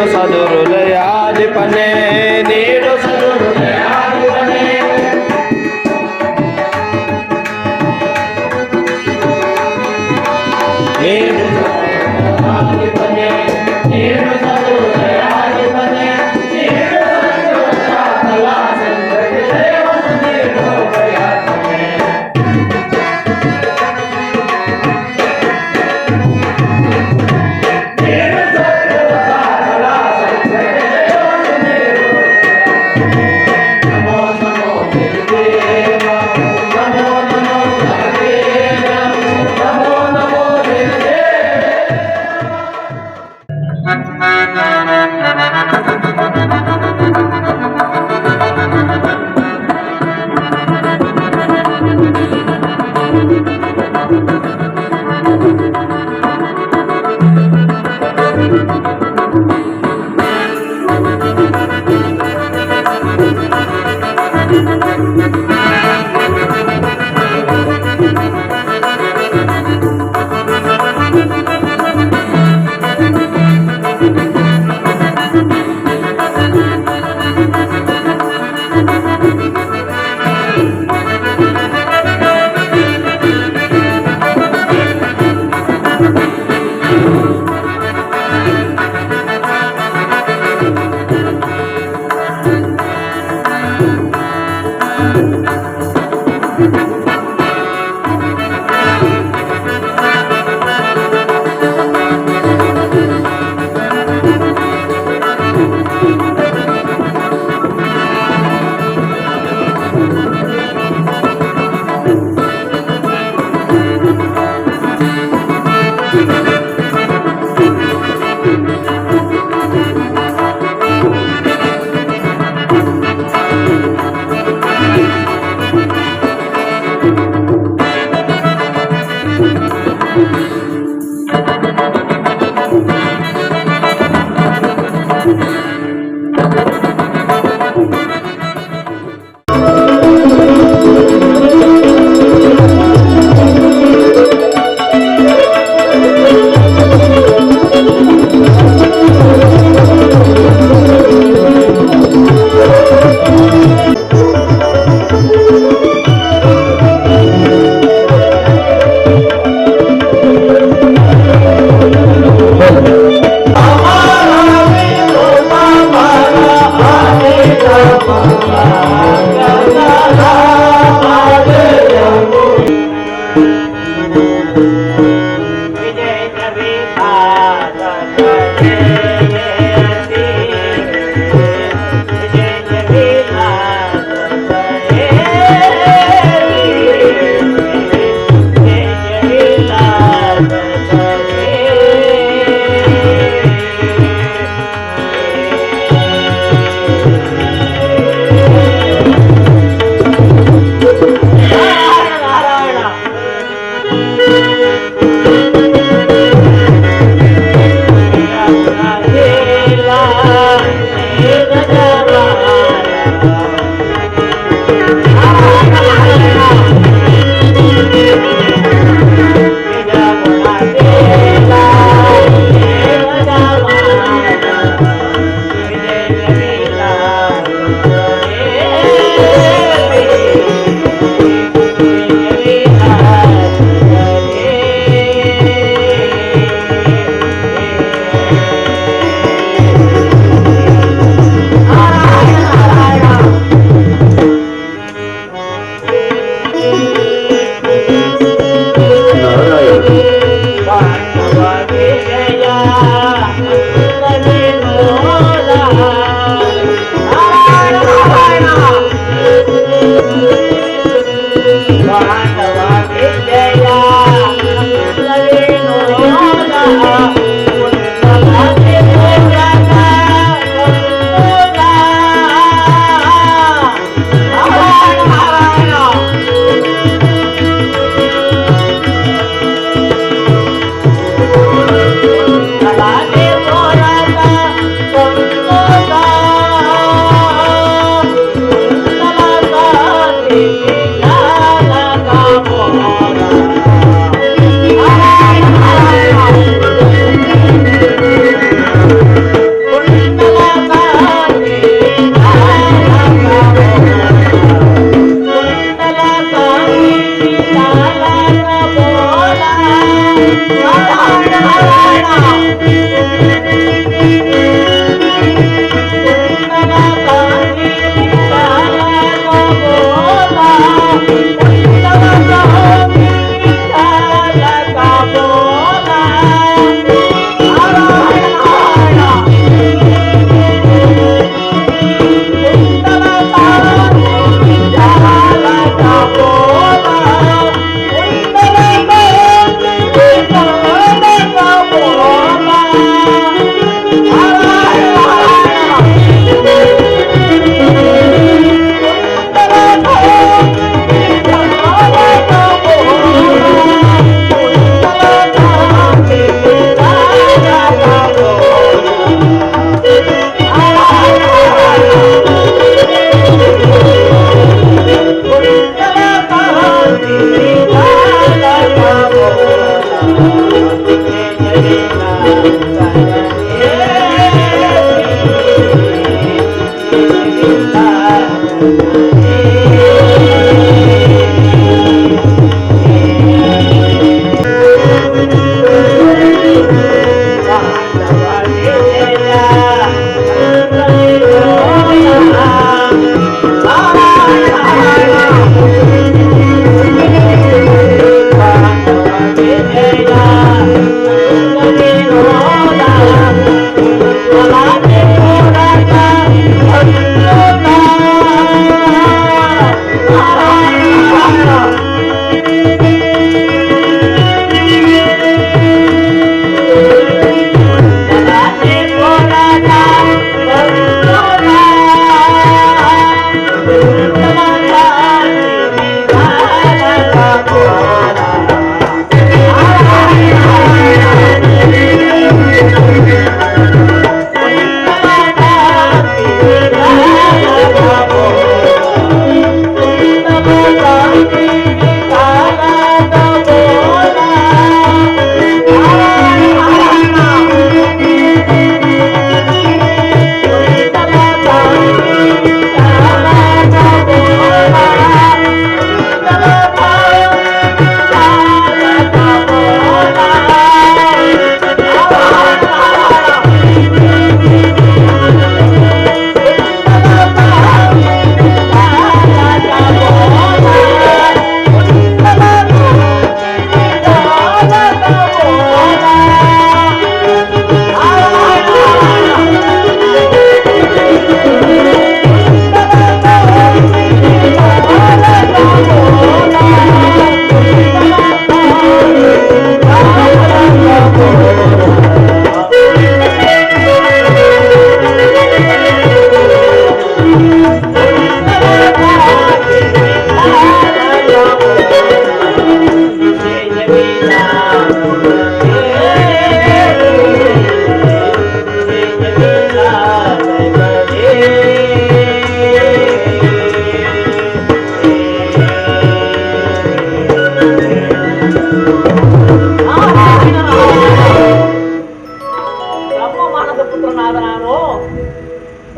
ನೀಡು ಸದುಹೃದಯಾಧಿಪನೇ ನೀಡು ಸದುಹೃದಯಾಧಿಪನೇ ನೀಡು ಸದುಹೃದಯಾಧಿಪನೇ ನೀಡು ಸದುಹೃದಯಾಧಿಪನೇ ನೀಡು ಸರ್ವಸಕಲ ಸಂತರಿಗೆ ಜಯವನ್ನು ನೀಡು ಭಯಾತ್ಮನೇ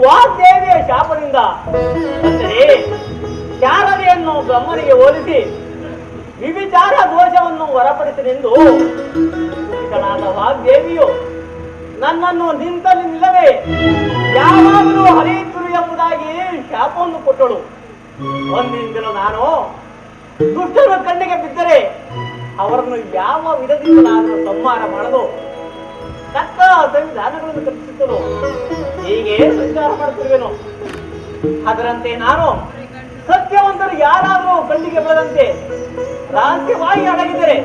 ವಾಗ್ದೇವಿಯ ಶಾಪದಿಂದ ಅಂದರೆ ಶಾರದೆಯನ್ನು ಬ್ರಹ್ಮನಿಗೆ ಹೋಲಿಸಿ ವಿವಿಚಾರ ದೋಷವನ್ನು ಹೊರಪಡಿಸಲೆಂದು ವಾಗ್ದೇವಿಯು ನನ್ನನ್ನು ನಿಂತಲ್ಲಿ ನಿಲ್ಲದೆ ಯಾವಾಗಲೂ ಹರಿಯುತ್ತಿರು ಎಂಬುದಾಗಿ ಶಾಪವನ್ನು ಕೊಟ್ಟಳು. ಒಂದಿಂದಲೂ ನಾನು ದುಷ್ಟರ ಕಣ್ಣಿಗೆ ಬಿದ್ದರೆ ಅವರನ್ನು ಯಾವ ವಿಧದಿಂದ ನಾನು ಸಂಹಾರ ಮಾಡಲು ತಕ್ಕ ಸಂವಿಧಾನಗಳನ್ನು ಕಲ್ಪಿಸುತ್ತಲೋ ಹೀಗೆ ಸಂಚಾರ ಮಾಡುತ್ತಿರುವೆನು. ಅದರಂತೆ ನಾನು ಸತ್ಯವಂತರು ಯಾರಾದರೂ ಕಣ್ಣಿಗೆ ಬರದಂತೆ ರಹಸ್ಯವಾಗಿ ಅಡಗಿದರೆ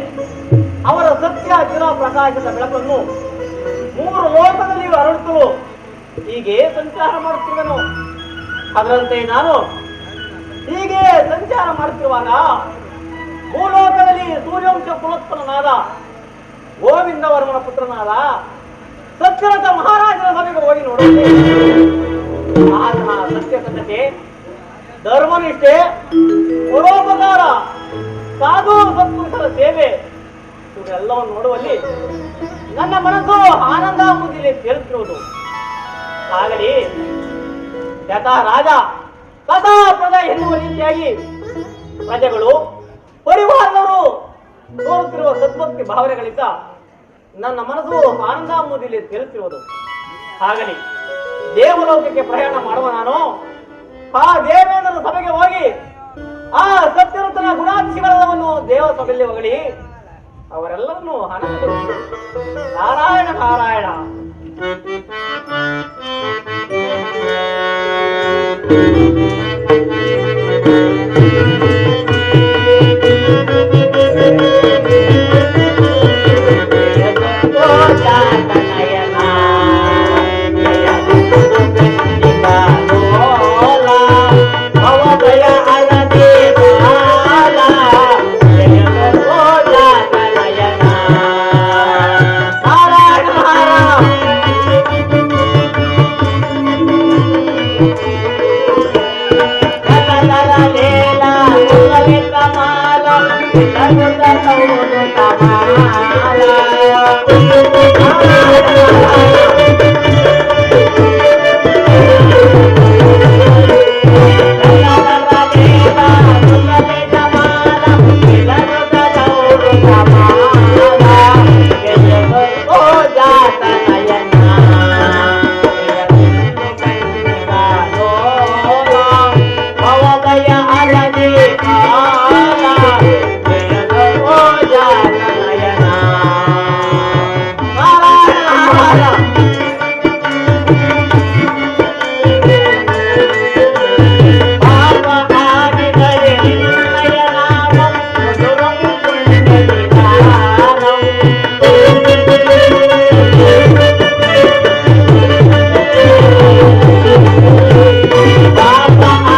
ಅವರ ಸತ್ಯ ಚಿರ ಪ್ರಕಾಶದ ಬೆಳಕನ್ನು 3 ಲೋಕದಲ್ಲಿ ಹರಡುತ್ತಲೋ ಹೀಗೆ ಸಂಚಾರ ಮಾಡುತ್ತಿರುವೆನು. ಅದರಂತೆ ನಾನು ಹೀಗೆ ಸಂಚಾರ ಮಾಡುತ್ತಿರುವಾಗ ಭೂಲೋಕದಲ್ಲಿ ಸೂರ್ಯವಂಶ ಕುಲೋತ್ಪನ್ನನಾದ ಗೋವಿಂದವರ್ಮನ ಪುತ್ರನಾದ ಸತ್ಯರಥ ಮಹಾರಾಜನ ಸಭೆಗೆ ಹೋಗಿ ನೋಡುತ್ತೆ. ಆತನ ಸತ್ಯಸಂಧತೆ, ಧರ್ಮನಿಷ್ಠೆ, ಪರೋಪಕಾರ, ಸಾಧು ಸತ್ಪುರುಷರ ಸೇವೆ ಇವೆಲ್ಲವನ್ನು ನೋಡುವಲ್ಲಿ ನನ್ನ ಮನಸ್ಸು ಆನಂದ ಮುದಿಲಿ ತೇಲುತ್ತಿರುವುದು. ಆಗಲಿ ಯಥಾ ರಾಜ ತಥಾ ಪ್ರಜಾ ಎನ್ನುವ ರೀತಿಯಾಗಿ ಪ್ರಜೆಗಳು ಪರಿವಾರದವರು ತೋರುತ್ತಿರುವ ಸದ್ಭಕ್ತಿ ಭಾವನೆಗಳಿಂದ ನನ್ನ ಮನಸ್ಸು ಆನಂದ ಎಂಬುದಿಲ್ಲಿ ತಿಳಿಸಿರುವುದು. ಹಾಗಲಿ ದೇವಲೋಕಕ್ಕೆ ಪ್ರಯಾಣ ಮಾಡುವ ನಾನು ಆ ದೇವೇಂದ್ರನ ಸಭೆಗೆ ಹೋಗಿ ಆ ಸತ್ಯವಂತನ ಗುಣಾತಿಶಯಗಳನ್ನು ದೇವ ಸಭೆಯಲ್ಲಿ ಹೊಗಳಿ ಅವರೆಲ್ಲರನ್ನು ಆನಂದಗೊಳಿಸಿದರು. ನಾರಾಯಣ ನಾರಾಯಣ. Baba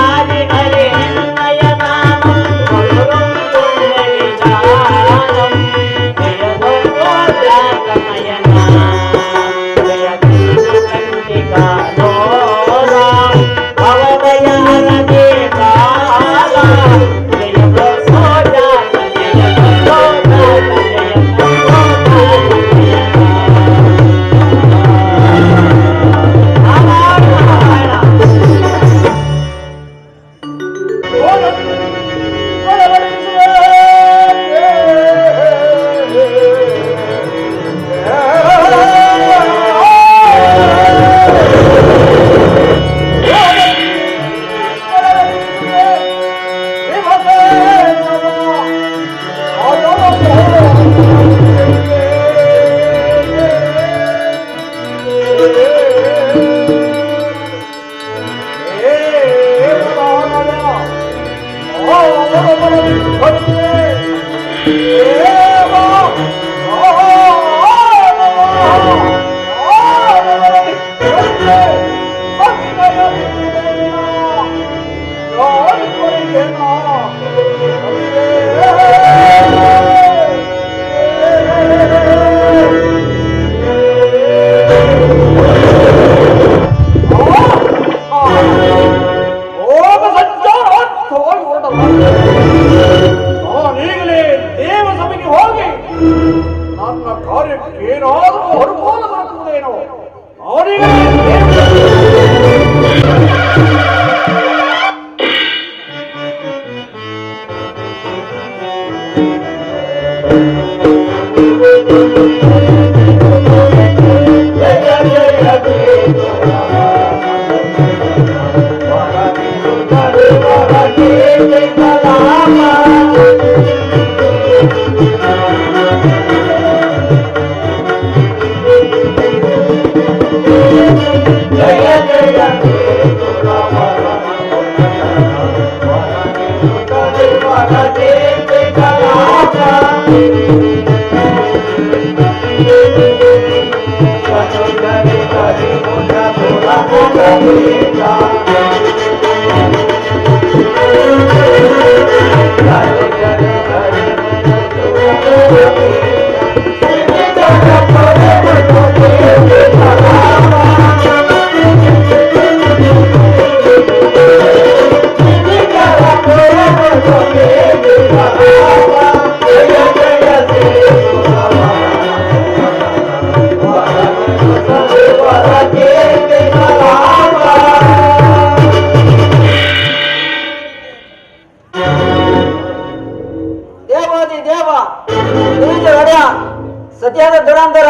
ಸತ್ಯದ ದುರಂಧರ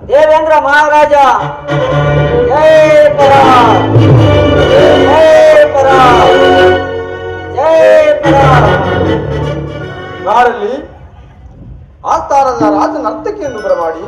ದೇವೇಂದ್ರ ಮಹಾರಾಜ ಜೈ ಪರ ಜೈ ಪರ ಜೈ ಪರ. ನಾಡಲ್ಲಿ ಆಸ್ಥಾನದ ರಾಜ ನರ್ತಕಿಯನ್ನು ಬರಮಾಡಿ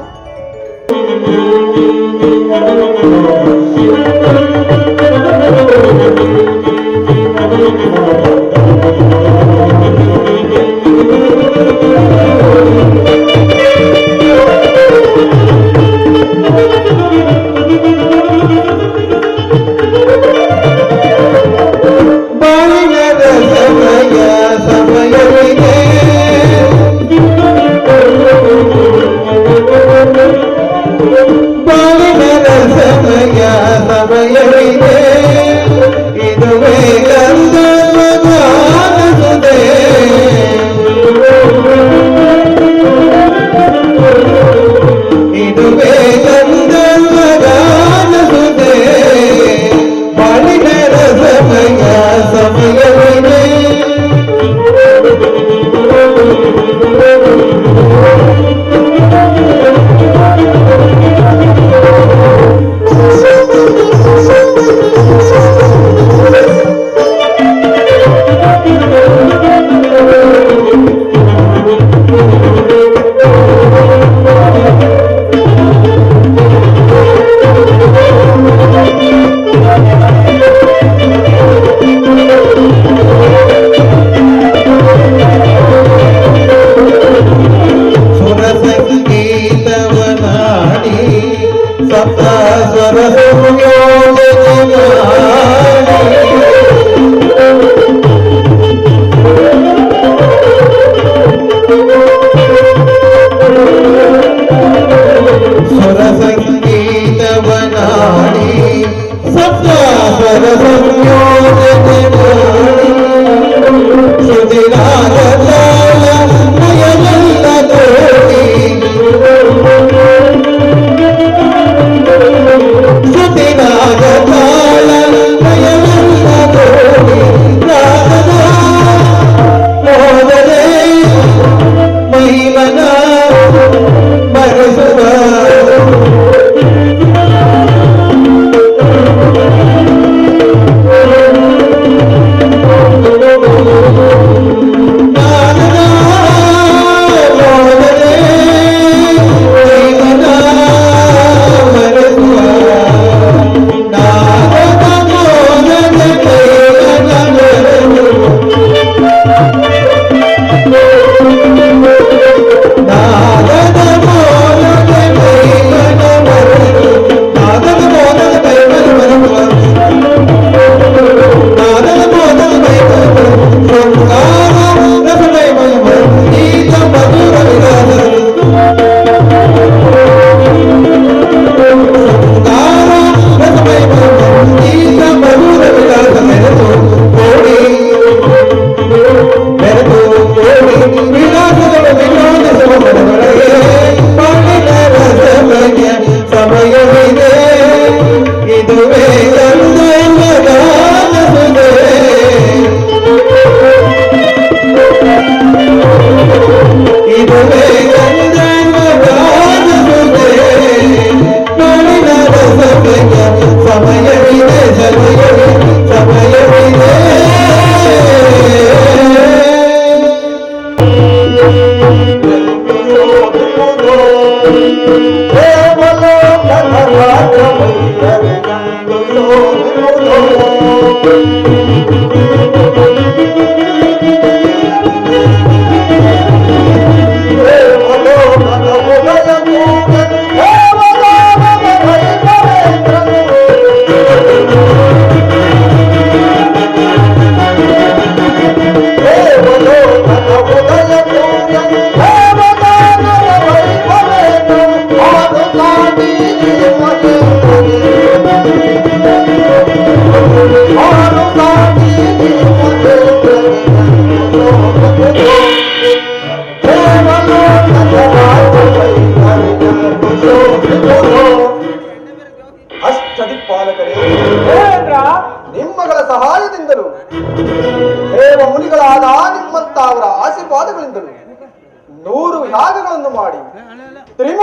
Oh,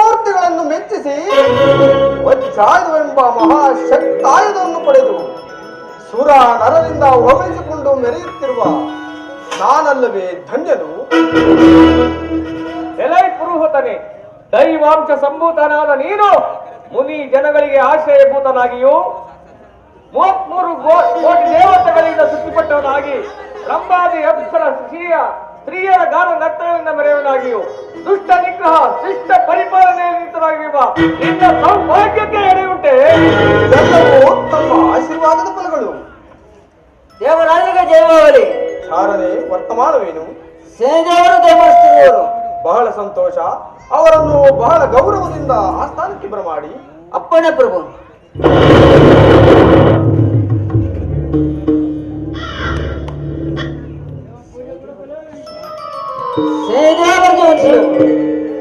ತ್ರಿಮೂರ್ತಿಗಳನ್ನು ಮೆಚ್ಚಿಸಿ ವಜ್ರಾಯುಧವೆಂಬ ಮಹಾಶಕ್ತಾಯುಧವನ್ನು ಪಡೆದು ಸುರ ನರರಿಂದ ಹೊಗಳಿಸಿಕೊಂಡು ಮೆರೆಯುತ್ತಿರುವ ನಾನಲ್ಲವೇ ಧನ್ಯನು? ಎಲೈ ಪುರುಹೂತನೆ, ದೈವಾಂಶ ಸಂಭೂತನಾದ ನೀನು ಮುನಿ ಜನಗಳಿಗೆ ಆಶ್ರಯಭೂತನಾಗಿಯೂ 33 ಕೋಟಿ ದೇವತೆಗಳಿಂದ ತೃಪ್ತಿಪಟ್ಟವನಾಗಿ ಬ್ರಹ್ಮಾದಿ ಅಪ್ಸರ ಸ್ತ್ರೀಯರ ಗಾನ ನರ್ತನದಿಂದ ಮೆರೆಯವನಾಗಿಯೂ ದುಷ್ಟ ನಿಗ್ರಹ ಶಿಷ್ಟ ಪರಿಪಾಲನೆಯಲ್ಲಿ ನಿಂತನಾಗಿರುವ ನಿನ್ನ ಸೌಭಾಗ್ಯಕ್ಕೆ ಎಡೆಯುಂಟೆ. ಎಲ್ಲವೂ ತಮ್ಮ ಆಶೀರ್ವಾದದ ಫಲಗಳು. ದೇವರಾಜನಿಗೆ ಜಯವಾಗಲಿ. ಚಾರನೆ ವರ್ತಮಾನವೇನು? ಸೇನೆದೇವರು ದೇವಸ್ಥಿತಿಯವರು. ಬಹಳ ಸಂತೋಷ. ಅವರನ್ನು ಬಹಳ ಗೌರವದಿಂದ ಆಸ್ಥಾನಕ್ಕೆ ಬರಮಾಡಿ. ಅಪ್ಪಣೆ ಪ್ರಭು. ಸೇನೆದೇವರಿಗೆ ವಂದಿಸಬೇಕು.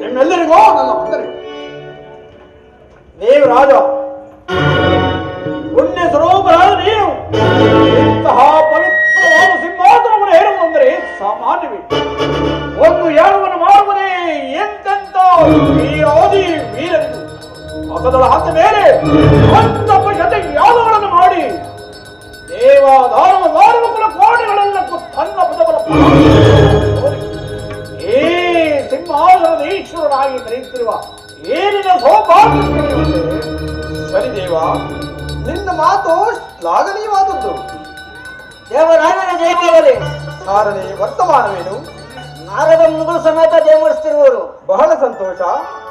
ನಿಮ್ಮೆಲ್ಲರಿಗೂ ನನ್ನ ವಂದನೆ. ನೀವು ರಾಜ, ಪುಣ್ಯ ಸ್ವರೂಪರಾದ ನೀನು ಇಂತಹ ಪವಿತ್ರವಾದ ಸಿಂಹಾಸನವನ್ನು ಹೇರುವುದಂದರೆ ಸಾಮಾನ್ಯವೇ? ಒಂದು ಯಾಗವನ್ನು ಮಾಡುವುದೇ ಎಂತೆಂತ ವೀರಾದಿ ವೀರರಿದು ಮತದಳ ಹಾಕ ಮೇಲೆ 100 ಶತ ಯಾಗಗಳನ್ನು ಮಾಡಿ ದೇವಾಧಾರವ ಮಾರುವಕುಲ ಕೋಟೆಗಳೆಲ್ಲಕ್ಕೂ ತನ್ನ ಪದಬಲ ಈ ಸಿಂಹಾಸನದ ಈಶ್ವರನಾಗಿ ಮೆರೆಯುತ್ತಿರುವ ಏನಿನ ಸೌಭಾಗ್ಯ. ಸರಿ ದೇವ, ನಿನ್ನ ಮಾತು ಶ್ಲಾಘನೀಯವಾದದ್ದು. ದೇವರಾಜನಿಗೆ ಜಯವಾಗಲಿ. ಸಾರನೆ ವರ್ತಮಾನವೇನು? ನಾರದ ಮುಗುಳು ಸಮೇತ ಜಯಮಡಿಸುತ್ತಿರುವರು. ಬಹಳ ಸಂತೋಷ.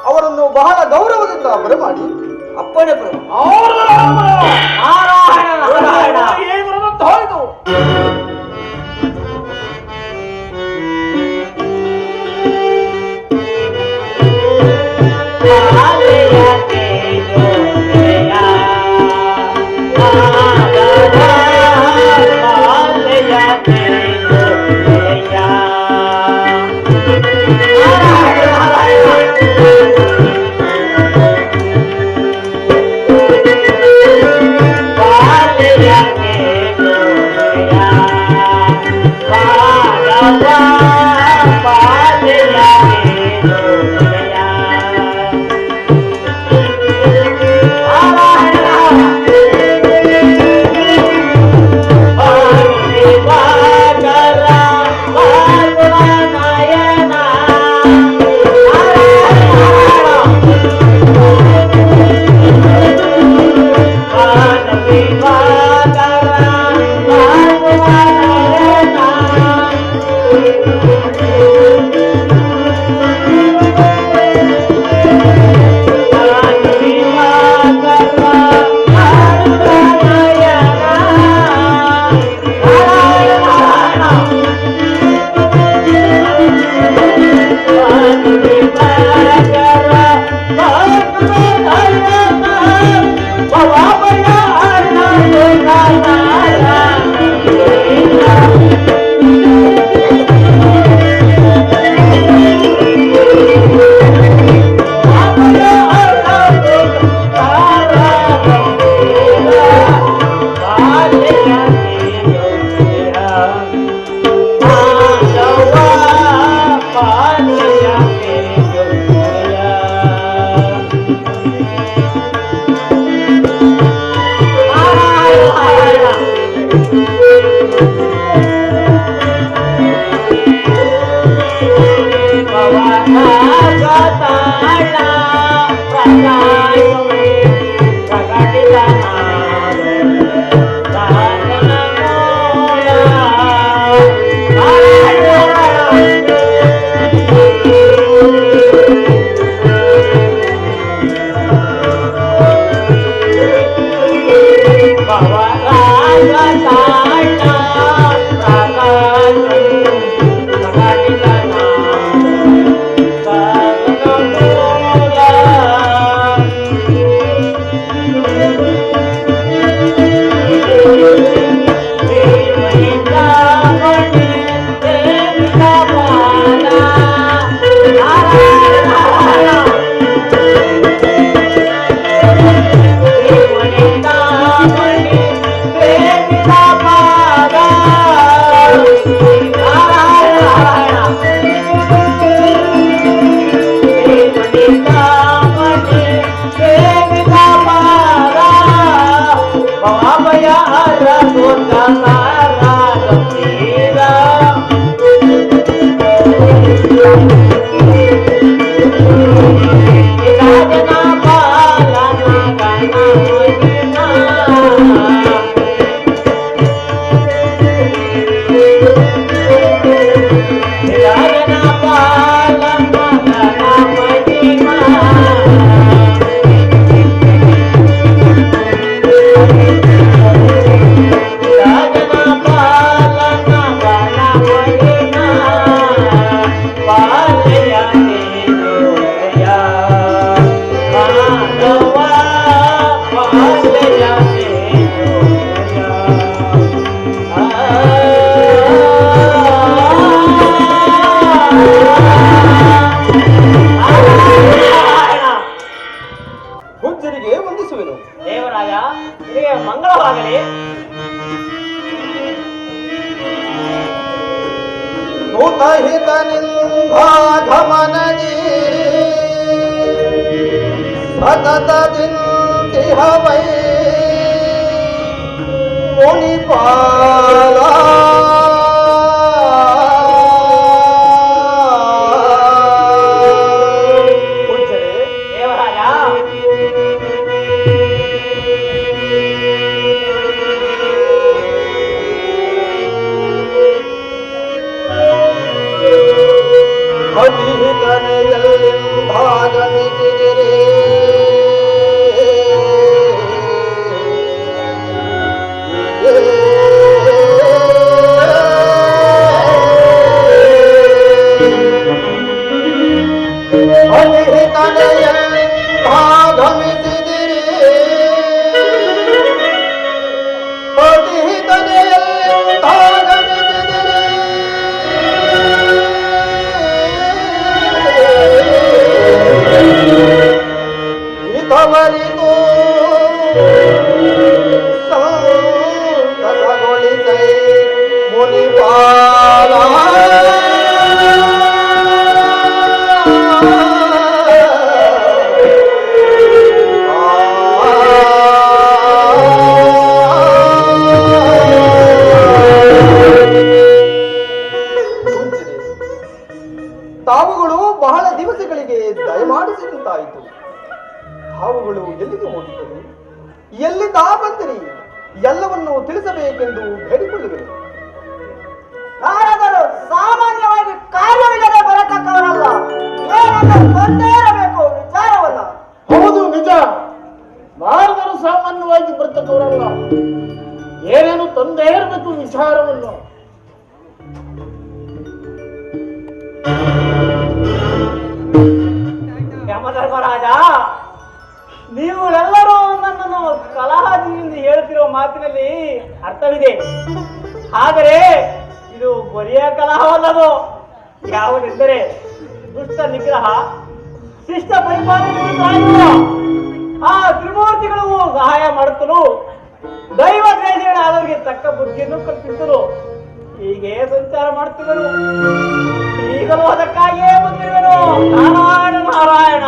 ಅವರನ್ನು ಬಹಳ ಗೌರವದಿಂದ ಬರಮಾಡಿ. ಅಪ್ಪಣೆ ಪ್ರಭು. ನಾರಾಯಣ ನಾರಾಯಣ. ಹೋಯ್ತು. Baba Raja Tana ಸೇವಿತ ಮಾರ ಬಾಬಯ ಹರ ದೊಡ್ಡ ಸಾರ ಗಂಭೀರ ರಾಜನ ಪಾಲನ ಗಣ ಮಹಿಮಾ ರಾಜನ ಪಾಲನ ಗಣ ಮಹಿಮಾ ರಾಜನ ಪಾಲನ ಗಣ ಮಹಿಮಾ ಪಾಲಯ ದೇವಯ ಮಾನವ ಪಾಲಯ ದೇವಯ ಗುಜ್ಜರಿಗೆ ವಂದಿಸುವೆನು. ದೇವರಾಯ ನಿನಗೆ ಮಂಗಳವಾಗಲಿ. ನೂತಹಿತನಿಂದಾಗಮನದಿ ಸತತದಿಂತಿಹವೈ ಮುನಿಪಾಲ ಗುಜ್ಜರೆ ದೇವರಾಯ ಅತಿಹಿತನೆಯಲ್ಲಿಂದಾಗಮಿಸಿದಿರಿ ಹಿತವರಿತು ಸಂತಸಗೊಳಿಸೈ ಮುನಿಪಾಲ ತಾವುಗಳು ಬಹಳ ದಿವಸಗಳಿಗೆ ದಯಮಾಡಿಸಿದಂತಾಯಿತು. ತಾವುಗಳು ಎಲ್ಲಿಗೆ ಹೋಗಿದ್ದರು, ಎಲ್ಲಿಂದ ಬಂದಿರಿ, ಎಲ್ಲವನ್ನು ತಿಳಿಸಬೇಕೆಂದು ಬೇಡಿಕೊಳ್ಳುವೆನು. ನಾರದರು ಸಾಮಾನ್ಯವಾಗಿ ಕಾರ್ಯವಿಲ್ಲದೆ ಬರತಕ್ಕವರಲ್ಲ. ಏನಾದರೂ ತೊಂದರೆ ಇರಬೇಕು ವಿಚಾರವಲ್ಲ. ಹೌದು, ನಿಜ. ನಾರದರು ಸಾಮಾನ್ಯವಾಗಿ ಬರ್ತಕ್ಕವರಲ್ಲ. ಏನೇನು ತಂದೆ ಇರಬೇಕು ವಿಚಾರವನ್ನು. ಯಮಧರ್ಮರಾಜ, ನೀವುಗಳೆಲ್ಲರೂ ನನ್ನನ್ನು ಕಲಹದಿಂದ ಹೇಳ್ತಿರೋ ಮಾತಿನಲ್ಲಿ ಅರ್ಥವಿದೆ. ಆದರೆ ಇದು ಬರಿಯ ಕಲಹವಲ್ಲದು. ಯಾವುದೆಂದರೆ ದುಷ್ಟ ನಿಗ್ರಹ, ಶಿಷ್ಟ ಪರಿಪಾಲನೆ ಆ ತ್ರಿಮೂರ್ತಿಗಳು ಸಹಾಯ ಮಾಡುತ್ತಲು, ದೈವ ದ್ವೇಷಗಳಾದವರಿಗೆ ತಕ್ಕ ಬುದ್ಧಿಯನ್ನು ಕಲ್ಪಿಸಲು ಹೀಗೆ ಸಂಚಾರ ಮಾಡುತ್ತಿದ್ದರು. ಈಗಲೂ ಅದಕ್ಕಾಗಿಯೇ ಬಂದಿರುವೆನು. ನಾರಾಯಣ ನಾರಾಯಣ.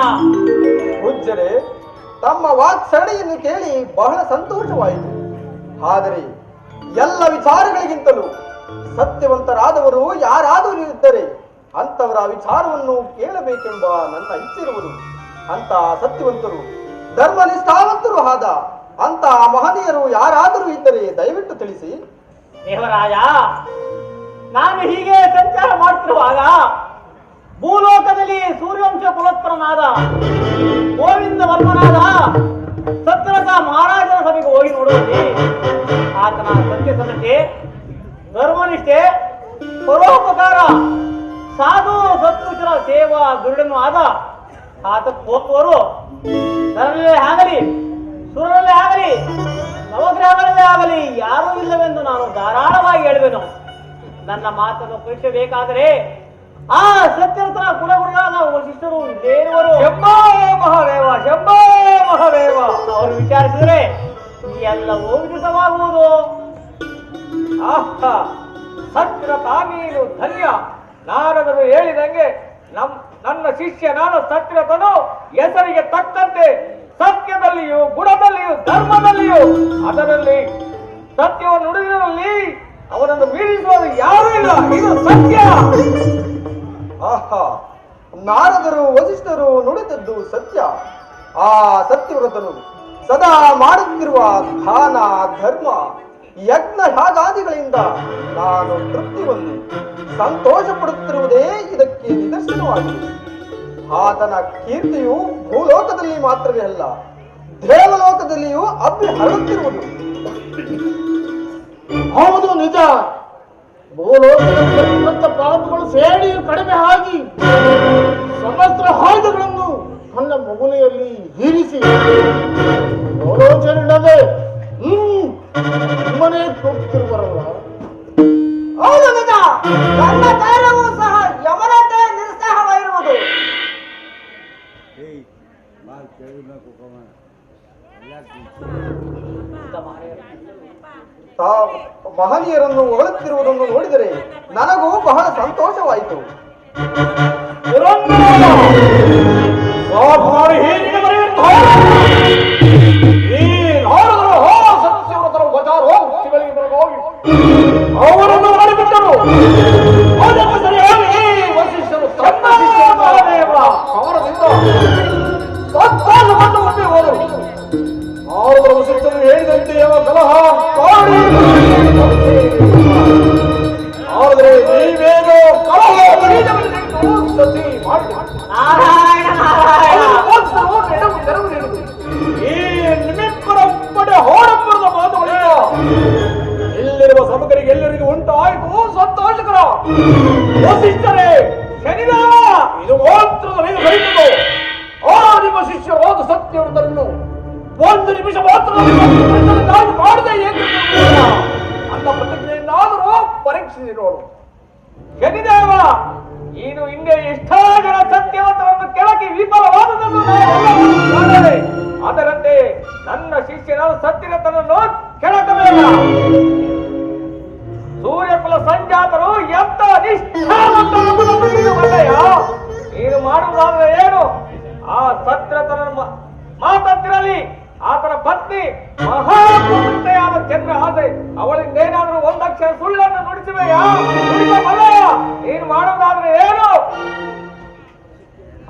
ಗುಜ್ಜರೆ, ತಮ್ಮ ವಾತ್ಸರಣೆಯನ್ನು ಕೇಳಿ ಬಹಳ ಸಂತೋಷವಾಯಿತು. ಆದರೆ ಎಲ್ಲ ವಿಚಾರಗಳಿಗಿಂತಲೂ ಸತ್ಯವಂತರಾದವರು ಯಾರಾದರೂ ಇದ್ದರೆ ಅಂತವರ ವಿಚಾರವನ್ನು ಕೇಳಬೇಕೆಂಬ ನನ್ನ ಇಚ್ಛೆ ಇರುವುದು. ಅಂತ ಸತ್ಯವಂತರು ಧರ್ಮನಿಷ್ಠಾವಂತರು ಆದ ಅಂತ ಮಹನೀಯರು ಯಾರಾದರೂ ಇದ್ದರೆ ದಯವಿಟ್ಟು ತಿಳಿಸಿ. ದೇವರಾಯ, ನಾನು ಹೀಗೆ ಸಂಚಾರ ಮಾಡುತ್ತಿರುವಾಗ ಭೂಲೋಕದಲ್ಲಿ ಸೂರ್ಯವಂಶ ಕುಲೋತ್ಪನ್ನನಾದ ಗೋವಿಂದ ವರ್ಮನಾದ ಸತ್ಯರಥ ಮಹಾರಾಜನ ಸಭೆಗೆ ಹೋಗಿ ನೋಡುವಲ್ಲಿ ಆತನ ಸತ್ಯಸಂಧತೆ, ಧರ್ಮನಿಷ್ಠೆ, ಪರೋಪಕಾರ, ಸಾಧು ಸತ್ಪುರುಷರ ಸೇವಾ ದುರುಡನು ಆದ ಆತ ಹೋಗುವವರು ನರರಲ್ಲೇ ಆಗಲಿ, ಸುರರಲ್ಲೇ ಆಗಲಿ, ನವಗ್ರಹಗಳಲ್ಲೇ ಆಗಲಿ ಯಾರೂ ಇಲ್ಲವೆಂದು ನಾನು ಧಾರಾಳವಾಗಿ ಹೇಳುವೆನು. ನನ್ನ ಮಾತನ್ನು ಪರೀಕ್ಷಿಸಬೇಕಾದರೆ ಆ ಸತ್ಯರಥನ ಕುಲಗುರುಗಳಾದ ವಸಿಷ್ಠರು ಇಲ್ಲೇ ಇರುವರು. ಶಂಭೋ ಮಹಾದೇವ, ಶಂಭೋ ಮಹಾದೇವ. ಅವರು ವಿಚಾರಿಸಿದರೆ ಎಲ್ಲವೂ ವಿದಿತವಾಗುವುದು. ಆಹಾ, ಸತ್ಯರಥ ನೀನು ಧನ್ಯ. ನಾರದರು ಹೇಳಿದಂಗೆ ನನ್ನ ಶಿಷ್ಯ ನಾನು ಸತ್ಯರಥನು ಹೆಸರಿಗೆ ತಕ್ಕಂತೆ ಸತ್ಯದಲ್ಲಿಯೂ ಗುಣದಲ್ಲಿಯೂ ಧರ್ಮದಲ್ಲಿಯೂ ಅದರಲ್ಲಿ ಸತ್ಯವನ್ನು ನುಡಿದಿರಲ್ಲಿ ಅವನನ್ನು ಮೀರಿಸುವುದು ಯಾರೂ ಇಲ್ಲ. ಇದು ಸತ್ಯ. ಆಹಾ, ನಾರದರು ವಸಿಷ್ಠರು ನುಡಿದದ್ದು ಸತ್ಯ. ಆ ಸತ್ಯವ್ರತನು ಸದಾ ಮಾಡುತ್ತಿರುವ ದಾನ ಧರ್ಮ ಯಜ್ಞ ಯಾಗಾದಿಗಳಿಂದ ನಾನು ತೃಪ್ತಿ ಹೊಂದಿ ಸಂತೋಷ ಪಡುತ್ತಿರುವುದೇ ಇದಕ್ಕೆ ನಿದರ್ಶನವಾಗಿದೆ. ಆತನ ಕೀರ್ತಿಯು ಭೂಲೋಕದಲ್ಲಿ ಮಾತ್ರವೇ ಅಲ್ಲ, ದೇವಲೋಕದಲ್ಲಿಯೂ ಹಬ್ಬಿ ಹರಡುತ್ತಿರುವುದು. ಹೌದು, ನಿಜ. ಭೂಲೋಕದ ಪಾಪಗಳು ಸೇಡಿಯು ಕಡಿಮೆ ಆಗಿ ಸಮಸ್ತ ಆಯುಧಗಳನ್ನು ನನ್ನ ಮಗುಲೆಯಲ್ಲಿ ಹೀರಿಸಿ ಆಲೋಚನೆ ಮನೆ ಹೋಗ್ತಿರುವರಲ್ಲ. ಹೌದು ನಿಜ. ನನ್ನ ಕಾರ್ಯವೂ ಸಹ ಯಮನಂತೆ ನಿರುತ್ಸಾಹವಾಗಿರುವುದು. ಮಹನೀಯರನ್ನು ಹೊಗಳುತ್ತಿರುವುದನ್ನು ನೋಡಿದರೆ ನನಗೂ ಬಹಳ ಸಂತೋಷವಾಯಿತು. ಅವರನ್ನು ಮಾಡಿಬಿಟ್ಟರು. ಅದನ್ನು ಸರಿಯಾಗಿ ವಸಿಷ್ಠರು ತಮ್ಮ ಶಿಷ್ಯರಾದ ಅವರದಿಂದ ತತ್ಕಾಲವನ್ನು ಒಪ್ಪಿ ಹೋದರು. ಅವರು ವಸಿಷ್ಠರು ಹೇಳಿದಂತೆ ಅವ ಕಲಹ ಆದರೆ ನೀವೇನೋ ಕಲಹ ಸತಿ ಮಾಡಿ ಈ ನಿಮಿತ್ತರೊಬ್ಬಡೆ ಹೋಡಂಬರದ ಮಾತುಗಳಿಂದ ಇಲ್ಲಿರುವ ಸಭಕರಿಗೆ ಎಲ್ಲರಿಗೂ ಉಂಟಾಯಿತು ಸಂತೋಷಕರ. ವಸಿಷ್ಠರೇ, ಶನಿದೇವ, ಇದು ಮಾತ್ರದ ಬರೀತದೆ. ಆ ನಿಮ್ಮ ಶಿಷ್ಯರಾದ ಸತ್ಯವ್ರತರನ್ನು ಒಂದು ನಿಮಿಷ ಮಾತ್ರ ಮಾಡದೆ ಅಂತ ಪ್ರತಿಜ್ಞೆಯನ್ನಾದರೂ ಪರೀಕ್ಷಿಸಿ ನೋಡು. ಶನಿದೇವ, ನೀನು ಹಿಂದೆ ಎಷ್ಟೋ ಜನ ಸತ್ಯವಂತರನ್ನು ಕೆಳಗೆ ವಿಫಲವಾದುದನ್ನು ಕಾಣದೆ, ಅದರಂತೆ ನನ್ನ ಶಿಷ್ಯನಾದ ಸತ್ಯರಥನನ್ನು ಕೆಳಕಬೇಡ. ಸೂರ್ಯಕುಲ ಸಂಜಾತರು ಎಂತ ನಿಷ್ಠಾವಂತರಯ್ಯ. ನೀನು ಮಾಡುವುದಾದ್ರೆ ಏನು? ಆ ಸತ್ಯರಥನ ಮಾತಂತಿರಲಿ. ಆತನ ಪತ್ನಿ ಮಹಾಪೂರ್ಣತೆಯಾದ ಚಂದ್ರ ಆಸೆ. ಅವಳಿಂದ ಏನಾದರೂ ಒಂದಕ್ಷರ ಸುಳ್ಳನ್ನು ನುಡಿಸುವೆಯಾ? ನೀನು ಮಾಡುವುದಾದ್ರೆ ಏನು?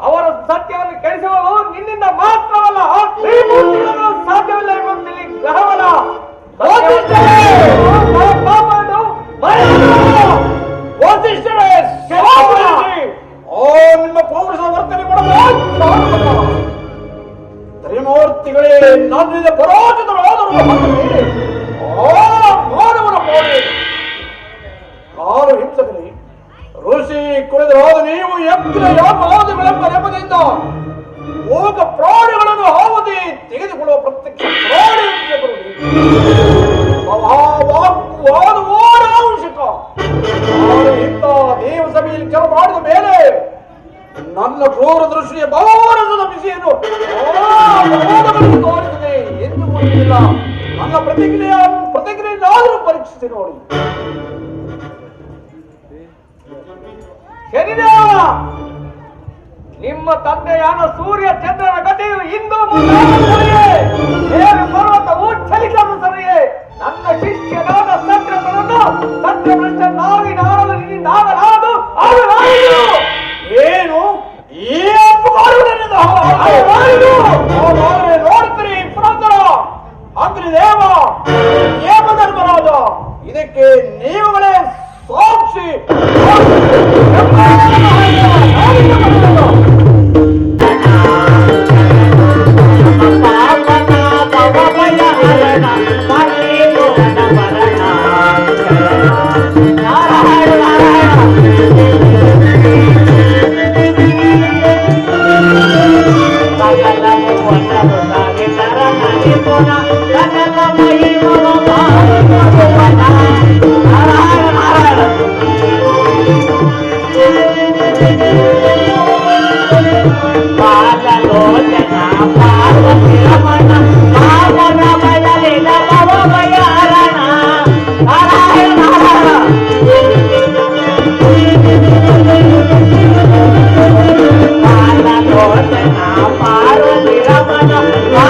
ಅವರ ಸತ್ಯವನ್ನು ಕೆಡಿಸುವಲು ನಿನ್ನಿಂದ ಮಾತ್ರವಲ್ಲ, ಸಾಧ್ಯವಿಲ್ಲ ಎಂಬುದಲ್ಲಿ ಗ್ರಹವಲ್ಲ. ನಿಮ್ಮ ಪೌರುಷದ ವರ್ತನೆ ತ್ರಿಮೂರ್ತಿಗಳೇ ನನ್ನಿಂದ ಪರಾಜಿತರಾದರು. ಮಾನವನ ಪೌರೆ ನಾನು ಹಿಂಸಕನೇ. ಋಷಿ ಕುಳಿತರಾದ ನೀವು ಯಜ್ಞ ಯಾಗಾದಿಗಳೆಂಬ ನೆಪದಿಂದ ಹೋಗ ಪ್ರಾಣಿಗಳನ್ನು ಆವತಿ ತೆಗೆದುಕೊಳ್ಳುವ ಪ್ರತ್ಯಕ್ಷ ಪ್ರಾಣಿ ಅವಶ್ಯಕ. ಇಂಥ ದೇವ ಸಭೆಯಲ್ಲಿ ಕೆಲ ಮಾಡಿದ ಮೇಲೆ ನನ್ನ ಕ್ರೂರ ದೃಷ್ಟಿಯ ಬಹುವರ್ಷದ ಬಿಸಿಯನ್ನು ತೋರಿಸದೆ ಎಂದು ಮುಗಿದಿಲ್ಲ. ನನ್ನ ಪ್ರತಿಕ್ರಿಯೆಯನ್ನಾದರೂ ಪರೀಕ್ಷಿಸಿ ನೋಡಿ. ಶನಿದೇವ, ನಿಮ್ಮ ತಂದೆಯಾದ ಸೂರ್ಯ ಚಂದ್ರನ ಗತಿಯು ಇಂದು ಸರಿಯೇ, ಪರ್ವತವು ಚಲಿಸಲು ಸರಿಯೇ. ನನ್ನ ಶಿಷ್ಯನಾದ ಸತ್ಯರಥನನ್ನು ಸತ್ಯಭ್ರಷ್ಟನಾಗಿ ನಾಗನಾದು ಏನು ನೋಡ್ತೀರಿ ಪುರಂದರ, ಅಗ್ನಿದೇವ, ಯಮಧರ್ಮರಾಜ, ಇದಕ್ಕೆ ನೀವುಗಳೇ ಸಾಕ್ಷಿ. Parvati Ramana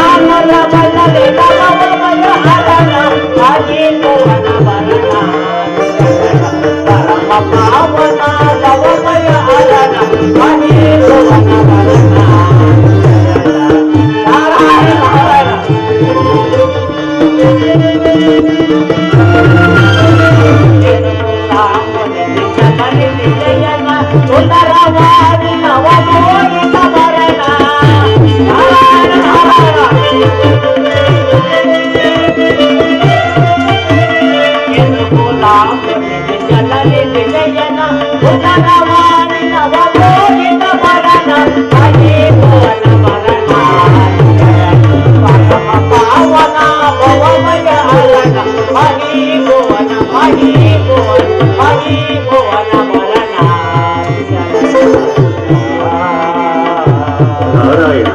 Narayana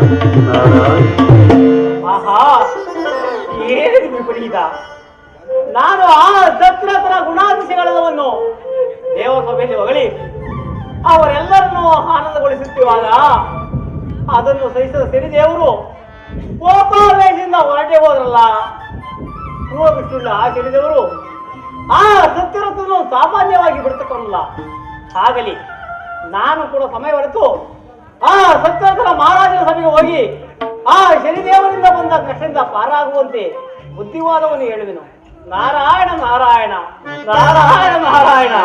Narayana. ಆಹಾ, ಏನಿದು ವಿಪರೀತ! ನಾನು ಆ ದತ್ರತ್ರ ಗುಣಾತಿಶಯಗಳೆಲ್ಲವನ್ನು ದೇವಸಭೆಯಲ್ಲಿ ಹೊಗಳಿ ಅವರೆಲ್ಲರನ್ನು ಆನಂದಗೊಳಿಸುತ್ತಿರುವಾಗ ಅದನ್ನು ಸಹಿಸಿದ ಸಿರಿದೇವರು ಕೋಪಾವೇಶದಿಂದ ಹೊರಟೆ ಹೋದ್ರಲ್ಲ. ವಿಷ್ಣುಲ್ಲ ಆ ಸಿರಿದೇವರು ಆ ಸತ್ಯರತ್ನನ್ನು ಸಾಮಾನ್ಯವಾಗಿ ಬಿಡ್ತಕ್ಕಲ್ಲ. ಆಗಲಿ, ನಾನು ಕೂಡ ಸಮಯ ಹೊರತು ಆ ಸತ್ಯರತ್ನ ಮಹಾರಾಜನ ಸಭೆಗೆ ಹೋಗಿ ಆ ಶನಿದೇವರಿಂದ ಬಂದ ಕಷ್ಟದಿಂದ ಪಾರಾಗುವಂತೆ ಬುದ್ಧಿವಾದವನ್ನು ಹೇಳುವೆನು. ನಾರಾಯಣ ನಾರಾಯಣ ನಾರಾಯಣ ನಾರಾಯಣ.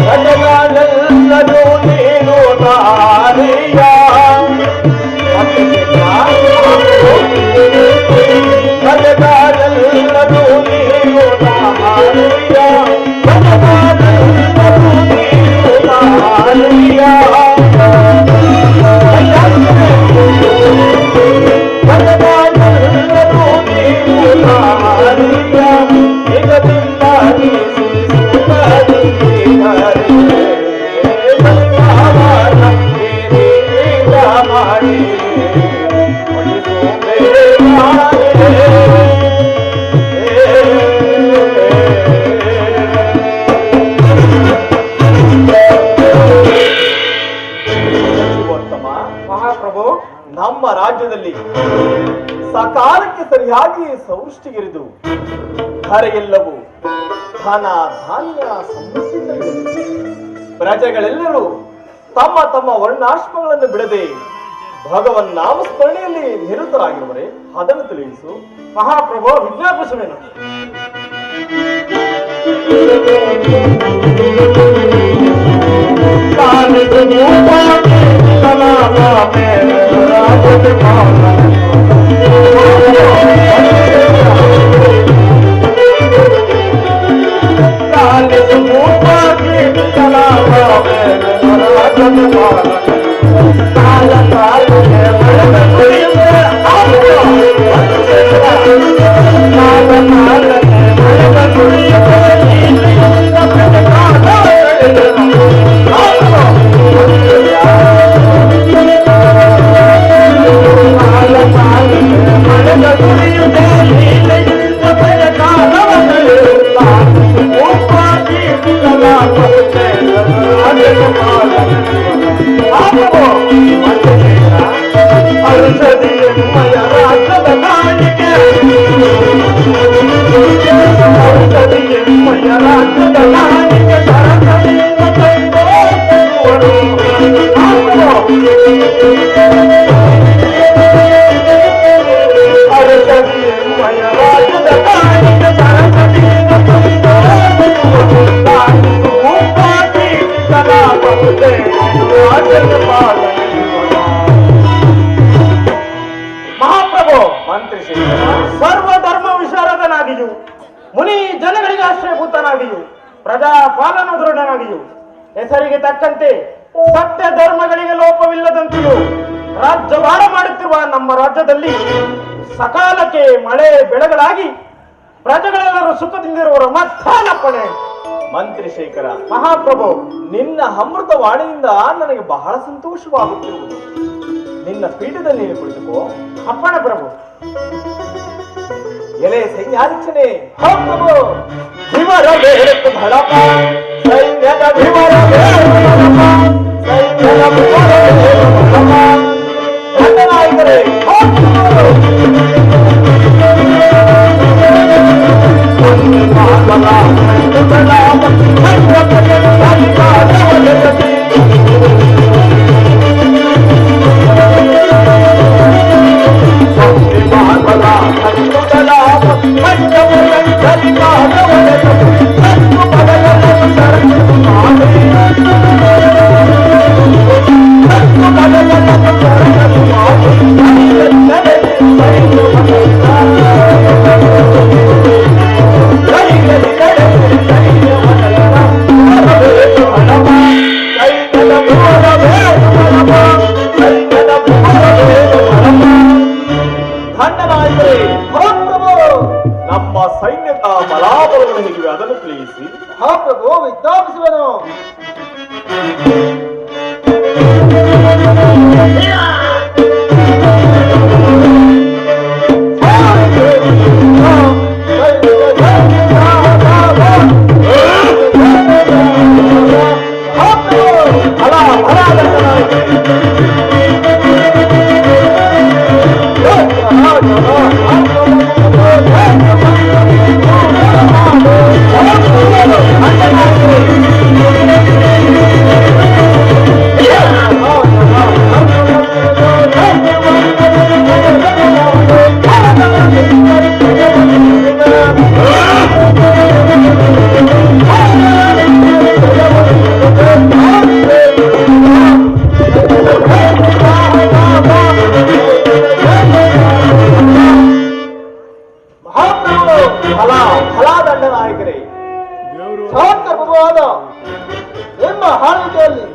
ಪ್ರಜೆಗಳೆಲ್ಲರೂ ನೀನು ತಾರಿಯ ಪ್ರಜೆಗಳೆಲ್ಲರೂ ನೀನು ತಾರಿಯ ಪ್ರಜೆಗಳೆಲ್ಲರೂ ನೀನು ತಾರಿಯ ಪ್ರಜೆಗಳೆಲ್ಲರೂ ನೀನು ತಾರಿಯ ನಿಗದಿಂದ ಮಹಾಪ್ರಭು, ನಮ್ಮ ರಾಜ್ಯದಲ್ಲಿ ಸಕಾಲಕ್ಕೆ ಸರಿಯಾಗಿ ಸೌಷ್ಟಿಗಿರಿದು ಧರೆಯೆಲ್ಲವೂ ಧನ ಧಾನ್ಯ ಸಮೃದ್ಧಿಗಳಿವೆ. ಪ್ರಜೆಗಳೆಲ್ಲರೂ ತಮ್ಮ ತಮ್ಮ ವರ್ಣಾಶ್ರಮಗಳನ್ನು ಬಿಡದೆ ಭಗವನ್ ನಾಮಸ್ಮರಣೆಯಲ್ಲಿ ನಿರತರಾಗಿರುವರೆ ಅದನ್ನು ತಿಳಿಸು. ಮಹಾಪ್ರಭು, ವಿಜ್ಞಾಪಿಸುವೆನು. ಮಹಾಪ್ರಭು, ಮಂತ್ರಿ ಸರ್ವಧರ್ಮ ವಿಶಾರದನಾಗಿಯೂ ಮುನಿ ಜನಗಳಿಗೆ ಆಶ್ರಯಭೂತನಾಗಿಯೂ ಪ್ರಜಾಪಾಲನ ದೃಢನಾಗಿಯೂ ಹೆಸರಿಗೆ ತಕ್ಕಂತೆ ಸತ್ಯ ಧರ್ಮಗಳಿಗೆ ಲೋಪವಿಲ್ಲದಂತೆಯೂ ರಾಜ್ಯಭಾರ ಮಾಡುತ್ತಿರುವ ನಮ್ಮ ರಾಜ್ಯದಲ್ಲಿ ಸಕಾಲಕ್ಕೆ ಮಳೆ ಬೆಳೆಗಳಾಗಿ ಪ್ರಜೆಗಳೆಲ್ಲರೂ ಸುಖದಿಂದಿರುವವರ ಮತ್ತಾನಪ್ಪಣೆ. ಮಂತ್ರಿ ಶೇಖರ, ಮಹಾಪ್ರಭು, ನಿನ್ನ ಅಮೃತ ವಾಣಿಯಿಂದ ನನಗೆ ಬಹಳ ಸಂತೋಷವಾಗುತ್ತಿರುವುದು. ನಿನ್ನ ಪೀಠದಲ್ಲಿ ನೀನು ಕುಳಿತುಕೋ. ಅಪ್ಪಣೆ ಪ್ರಭು. ಎಲೆ ಸೈನ್ಯಾಧ್ಯಕ್ಷನೇ, ವಿವರ ಬೇಡತ್ತು ಭಳಪ, ಸೈನ್ಯದ ವಿವರ ಬೇಡತ್ತು ಭಳಪ, ಸೈನ್ಯದ ವಿವರ ಬೇಡತ್ತು ಭಳಪ. ದಂಡನಾಯಕರೇ, ನಮ್ಮ ಸೈನ್ಯದ ಬಲಾಬಲಗಳು ಹೇಗಿವೆ ಅದನ್ನು ತಿಳಿಸಿ. ಮಹಾಪ್ರಭು, ವಿಜ್ಞಾಪಿಸುವೆನು. ಸಾತ್ಯರ್ಪವಾದ ನಿಮ್ಮ ಆಳ್ವಿಕೆಯಲ್ಲಿ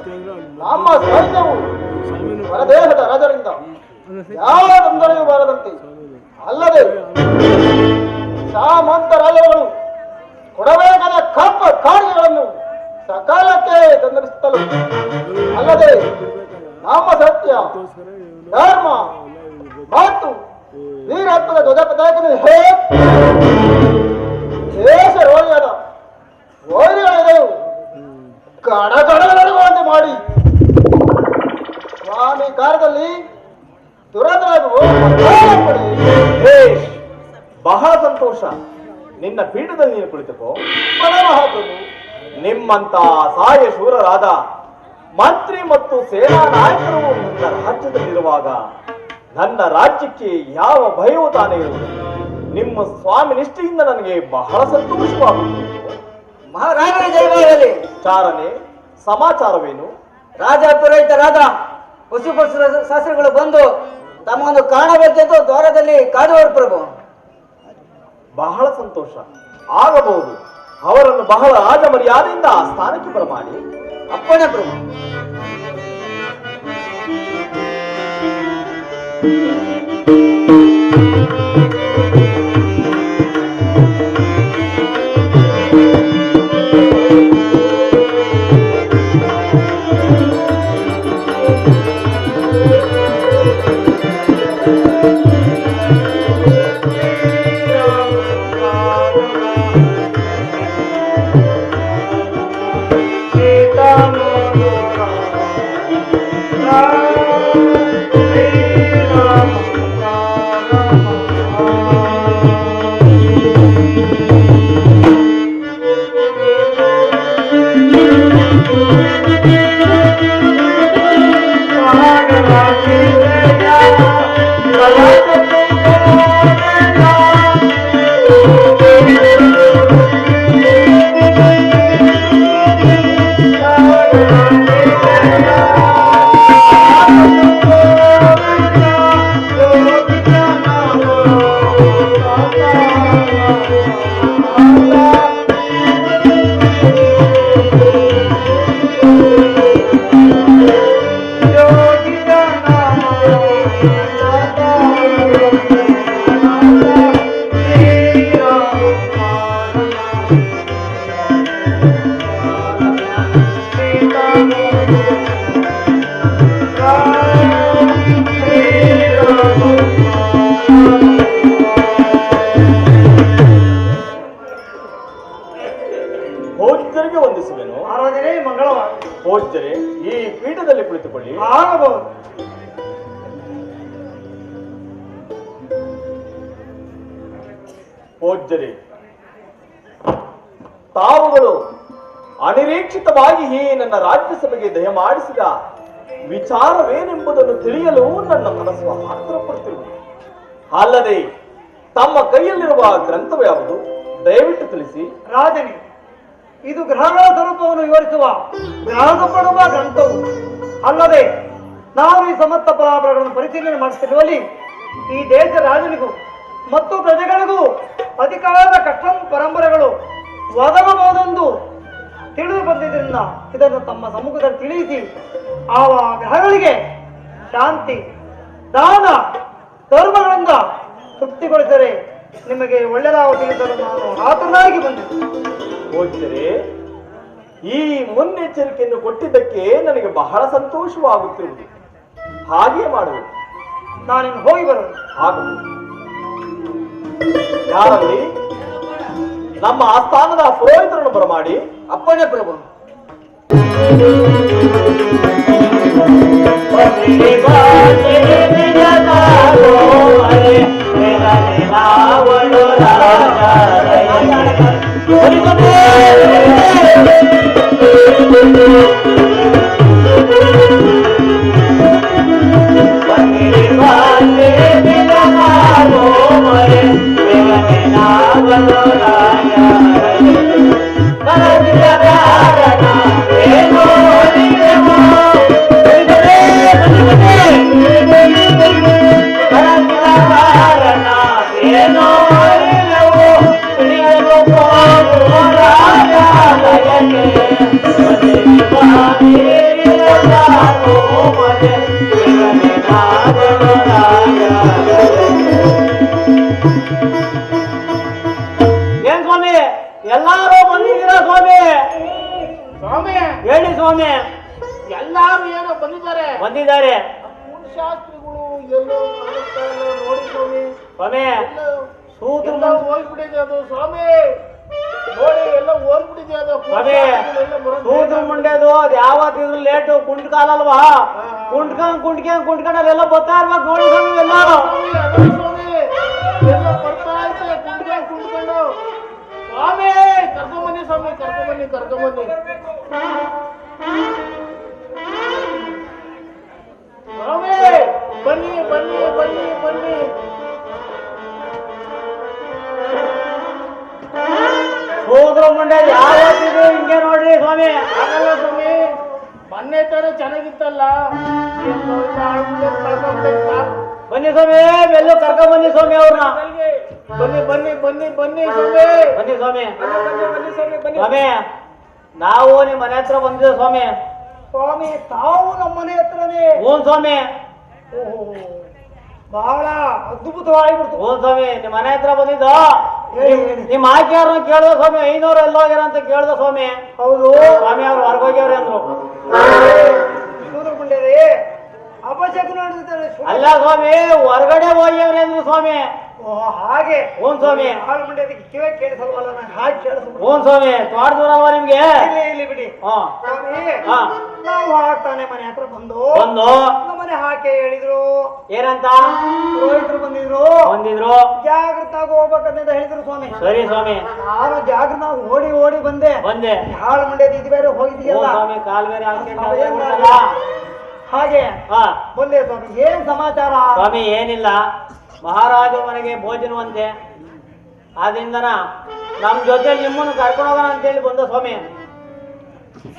ನಮ್ಮ ಸೈನ್ಯವು ಹೊರದೇಹದ ರಾಜರಿಂದ ಯಾವ ತೊಂದರೆಯೂ ಬಾರದಂತೆ, ಅಲ್ಲದೆ ಸಾಮಂತ ರಾಜರುಗಳು ಕೊಡಬೇಕಾದ ಕಪ್ಪ ಕಾರ್ಯಗಳನ್ನು ಸಕಾಲಕ್ಕೆ ತಂದಿರಿಸುತ್ತಲೂ, ಅಲ್ಲದೆ ನಮ್ಮ ಸತ್ಯ, ಧರ್ಮ ಮತ್ತು ವೀರತ್ವದ ಧ್ವಜ ಪತಾಕವನ್ನು ದೇಶ ರೋಗಿಯಾದ ವೈರಿಗಳಿದೆಯು ಕಡಗಡಗಡುವಂತೆ ಮಾಡಿ ಸ್ವಾಮಿ ಕಾರ್ಯದಲ್ಲಿ ಬಹಳ ಸಂತೋಷ. ನಿನ್ನ ಪೀಠದಲ್ಲಿ ನೀನು ಕುಳಿತುಕೋ. ಮಹಾಪ್ರಭು, ನಿಮ್ಮಂತ ಸಹಾಯ ಶೂರರಾದ ಮಂತ್ರಿ ಮತ್ತು ಸೇನಾ ನಾಯಕರು ನನ್ನ ರಾಜ್ಯದಲ್ಲಿರುವಾಗ ನನ್ನ ರಾಜ್ಯಕ್ಕೆ ಯಾವ ಭಯವೂ ತಾನೇ ಇರುವುದು. ನಿಮ್ಮ ಸ್ವಾಮಿ ನಿಷ್ಠೆಯಿಂದ ನನಗೆ ಬಹಳ ಸಂತೋಷವಾಗುತ್ತದೆ. ಮಹಾರಾಜರ ಜಯವಾಗಲಿ. ಚಾರನೆ, ಸಮಾಚಾರವೇನು? ರಾಜ ಪುರೋಹಿತರಾದ ಪಶುಪಶು ಶಾಸ್ತ್ರಿಗಳು ಬಂದು ತಮ್ಮನ್ನು ಕಾಣಬೇಕೆಂದು ದ್ವಾರದಲ್ಲಿ ಕಾದುವರು ಪ್ರಭು. ಬಹಳ ಸಂತೋಷ. ಆಗಬಹುದು. ಅವರನ್ನು ಬಹಳ ರಾಜ ಮರ್ಯಾದೆಯಿಂದ ಆ ಸ್ಥಾನಕ್ಕೆ ಬರಮಾಡಿ. ಅಪ್ಪಣೆ ಪ್ರಭು. ಭೋಜ್ಯರಿಗೆ ವಂದಿಸುವೆನು. ಆರಾಧನೆ ಮಂಗಳವಾರ. ಭೋಜ್ಯರೇ, ಈ ಪೀಠದಲ್ಲಿ ಕುಳಿತುಕೊಳ್ಳಿ. ಆಗಬಹುದು. ಭೋಜ್ಯರೇ, ತಾವುಗಳು ಅನಿರೀಕ್ಷಿತವಾಗಿ ಈ ನನ್ನ ರಾಜ್ಯಸಭೆಗೆ ದಯಮಾಡಿಸಿದ ವಿಚಾರವೇನೆಂಬುದನ್ನು ತಿಳಿಯಲು ನನ್ನ ಮನಸ್ಸು ಆತುರಪಡುತ್ತಿರುವುದು. ಅಲ್ಲದೆ ತಮ್ಮ ಕೈಯಲ್ಲಿರುವ ಗ್ರಂಥವು ಯಾವುದು? ದಯವಿಟ್ಟು ತಿಳಿಸಿ. ರಾಜನೇ, ಇದು ಗ್ರಹಗಳ ಸ್ವರೂಪವನ್ನು ವಿವರಿಸುವ ಗ್ರಹಪಡುವ ಗ್ರಂಥವು. ಅಲ್ಲದೆ ನಾವು ಈ ಸಮರ್ಥ ಫಲಾಫಲಗಳನ್ನು ಪರಿಶೀಲನೆ ಮಾಡುತ್ತಿರುವಲ್ಲಿ ಈ ದೇಶ ರಾಜನಿಗೂ ಮತ್ತು ಪ್ರಜೆಗಳಿಗೂ ಅಧಿಕಾರದ ಕಷ್ಟ ಪರಂಪರೆಗಳು ಒದಗಬಹುದೆಂದು ತಿಳಿದು ಬಂದಿದ್ದರಿಂದ ಇದನ್ನು ತಮ್ಮ ಸಮ್ಮುಖದಲ್ಲಿ ತಿಳಿಸಿ ಆ ಗ್ರಹಗಳಿಗೆ ಶಾಂತಿ, ದಾನ, ಧರ್ಮಗಳಿಂದ ತೃಪ್ತಿಗೊಳಿಸರೆ ನಿಮಗೆ ಒಳ್ಳೆಯದಾವ ತಿಳಿಸಲು ನಾನು ಆತುರನಾಗಿ ಬಂದಿದ್ದೆ. ಭೋಜ್ಯರೇ, ಈ ಮುನ್ನೆಚ್ಚರಿಕೆಯನ್ನು ಕೊಟ್ಟಿದ್ದಕ್ಕೆ ನನಗೆ ಬಹಳ ಸಂತೋಷವಾಗುತ್ತಿರುವುದು. ಹಾಗೆ ಮಾಡುವುದು. ನಾನಿನ್ನು ಹೋಗಿ ಬರೋದು. ಆಗಬಹುದು. ಯಾರಲ್ಲಿ ನಮ್ಮ ಆಸ್ಥಾನದ ಪುರೋಹಿತರನ್ನು ಬರಮಾಡಿ. ಅಪ್ಪಣೆ ಪ್ರಭು. ಏನೋ ಸ್ವಾಮಿ ಎಲ್ಲಾರು ಏನೋ ಬಂದಿದ್ದಾರೆ. ಬಂದಿದ್ದಾರೆ ಶಾಸ್ತ್ರಿಗಳು ಎಲ್ಲೋ ಕಾಣಿಸ್ತಾ ಇಲ್ಲ ನೋಡಿ ಸ್ವಾಮಿ. ಸ್ವಾಮಿ ಸೂತ್ರ ಎಲ್ಲ ಹೋಗ್ಬಿಟ್ಟಿದೆ ಅದು ಸ್ವಾಮಿ. ನೋಡಿ ಎಲ್ಲ ಹೋಗ್ಬಿಟ್ಟಿದೆ ಅದು. ಸ್ವಾಮಿ ಸೂತ್ರ ಮುಂಡೆದು ಅದು ಯಾವತ್ತಿದ್ರು ಲೇಟು ಕುಂಟ್ ಕಾಲಲ್ವಾ, ಕುಂಟ್ಕೊಂಡು ಅಲ್ಲೆಲ್ಲ ಬರ್ತಾ ಇರ್ಬೇಕು ನೋಡಿ ಸ್ವಾಮಿ ಎಲ್ಲಾರು. ಸ್ವಾಮಿ ಅದೇ ಸ್ವಾಮಿ ಎಲ್ಲ ಬರ್ತಾ ಐತೆ ಕುಂಟ್ಕೊಂಡು. ಸ್ವಾಮಿ ಕರ್ಕೊಂಬನ್ನಿ ಸ್ವಾಮಿ, ಕರ್ಕೊಂಬನ್ನಿ. ಸ್ವಾಮಿ ಬನ್ನಿ. ಸೂತ್ರ ಮುಂಡೆ ಯಾವತ್ತಿದ್ರು ಹಿಂಗೆ ನೋಡ್ರಿ ಸ್ವಾಮಿ. ಆಗಲ್ಲ ಸ್ವಾಮಿ, ಮೊನ್ನೆ ತರ ಚೆನ್ನಾಗಿತ್ತಲ್ಲ. ಬನ್ನಿ ಸ್ವಾಮಿ ಎಲ್ಲೂ ಕರ್ಕೊಂಡ್ ಬನ್ನಿ ಸ್ವಾಮಿ ಅವ್ರನ್ನ. ಬನ್ನಿ ಸ್ವಾಮಿ. ಬನ್ನಿ ಸ್ವಾಮಿ. ಸ್ವಾಮಿ ನಾವು ನಿಮ್ ಮನೆ ಹತ್ರ ಬಂದಿದ್ದೆ ಸ್ವಾಮಿ. ಸ್ವಾಮಿ ತಾವು ನಮ್ಮ ಮನೆ ಹತ್ರನೇ. ಹ್ಞೂ ಸ್ವಾಮಿ. ಓಹೋ ಬಹಳ ಅದ್ಭುತವಾಗಿಬಿಡ್ತು. ಹ್ಞೂ ಸ್ವಾಮಿ ನಿಮ್ ಮನೆ ಹತ್ರ ಬಂದಿದ್ದ. ಹೇಳಿ. ನಿಮ್ ಆಕೆಯವ್ರನ್ನ ಕೇಳ್ದ ಸ್ವಾಮಿ, 500 ಎಲ್ಲ ಹೋಗ್ಯಾರ ಅಂತ ಕೇಳ್ದ ಸ್ವಾಮಿ. ಹೌದು ಸ್ವಾಮಿ ಅವ್ರು ಹೊರಗೋಗ್ಯವ್ರಿ ಅಂದ್ರು. ಸೂತ್ರ ಮುಂಡೆರಿ ಅಪಶಕುನ ನಡೆದಿದ್ದಾರೆ. ಅಲ್ಲ ಸ್ವಾಮಿ ಹೊರಗಡೆ ಹೋಗ್ಯವ್ರಿ ಅಂದ್ರು ಸ್ವಾಮಿ. ಓಹ್ ಹಾಗೆ. ಹ್ಞೂ ಸ್ವಾಮಿ. ಹಾಳು ಮುಂಡೆ ಕಿವೇ ಕೇಳಿಸಲ್ವಲ್ಲ, ನಾನು ಹಾಗೆ ಕೇಳಿಸ್ಬೋದು. ಹ್ಞೂ ಸ್ವಾಮಿ ತೋಟ ದೂರ ಅಲ್ವಾ ನಿಮ್ಗೆ? ಇಲ್ಲಿ ಬಿಡಿ ಹಾ ಸ್ವಾಮಿ. ಹಾ ನಾವು ಹಾಕ್ತಾನೆ ಮನೆ ಹತ್ರ ಬಂದು ನಮ್ಮನೆ ಹಾಕಿ ಹೇಳಿದ್ರು. ಏನಂತ? ಪುರೋಹಿತರು ಬಂದಿದ್ರು. ಜಾಗೃತಾಗಿ ಹೋಗ್ಬೇಕಂತ ಹೇಳಿದ್ರು ಸ್ವಾಮಿ. ಸರಿ ಸ್ವಾಮಿ. ನಾನು ಜಾಗೃತ ಓಡಿ ಬಂದೆ. ಹಾಳು ಮುಂಡೆ ಇದು ಬೇರೆ ಹೋಗಿದೆಯಲ್ಲ ಸ್ವಾಮಿ ಕಾಲ್ ಬೇರೆ ಹಾಗೆ ಹಾ ಬಂದೆ ಸ್ವಾಮಿ. ಏನ್ ಸಮಾಚಾರ? ಸ್ವಾಮಿ ಏನಿಲ್ಲ, ಮಹಾರಾಜ ಮನೆಗೆ ಭೋಜನವಂತೆ, ಆದ್ರಿಂದನ ನಮ್ ಜೊತೆ ನಿಮ್ಮನ್ನು ಕರ್ಕೊಂಡು ಹೋಗೋಣ ಅಂತೇಳಿ ಬಂದ ಸ್ವಾಮಿ.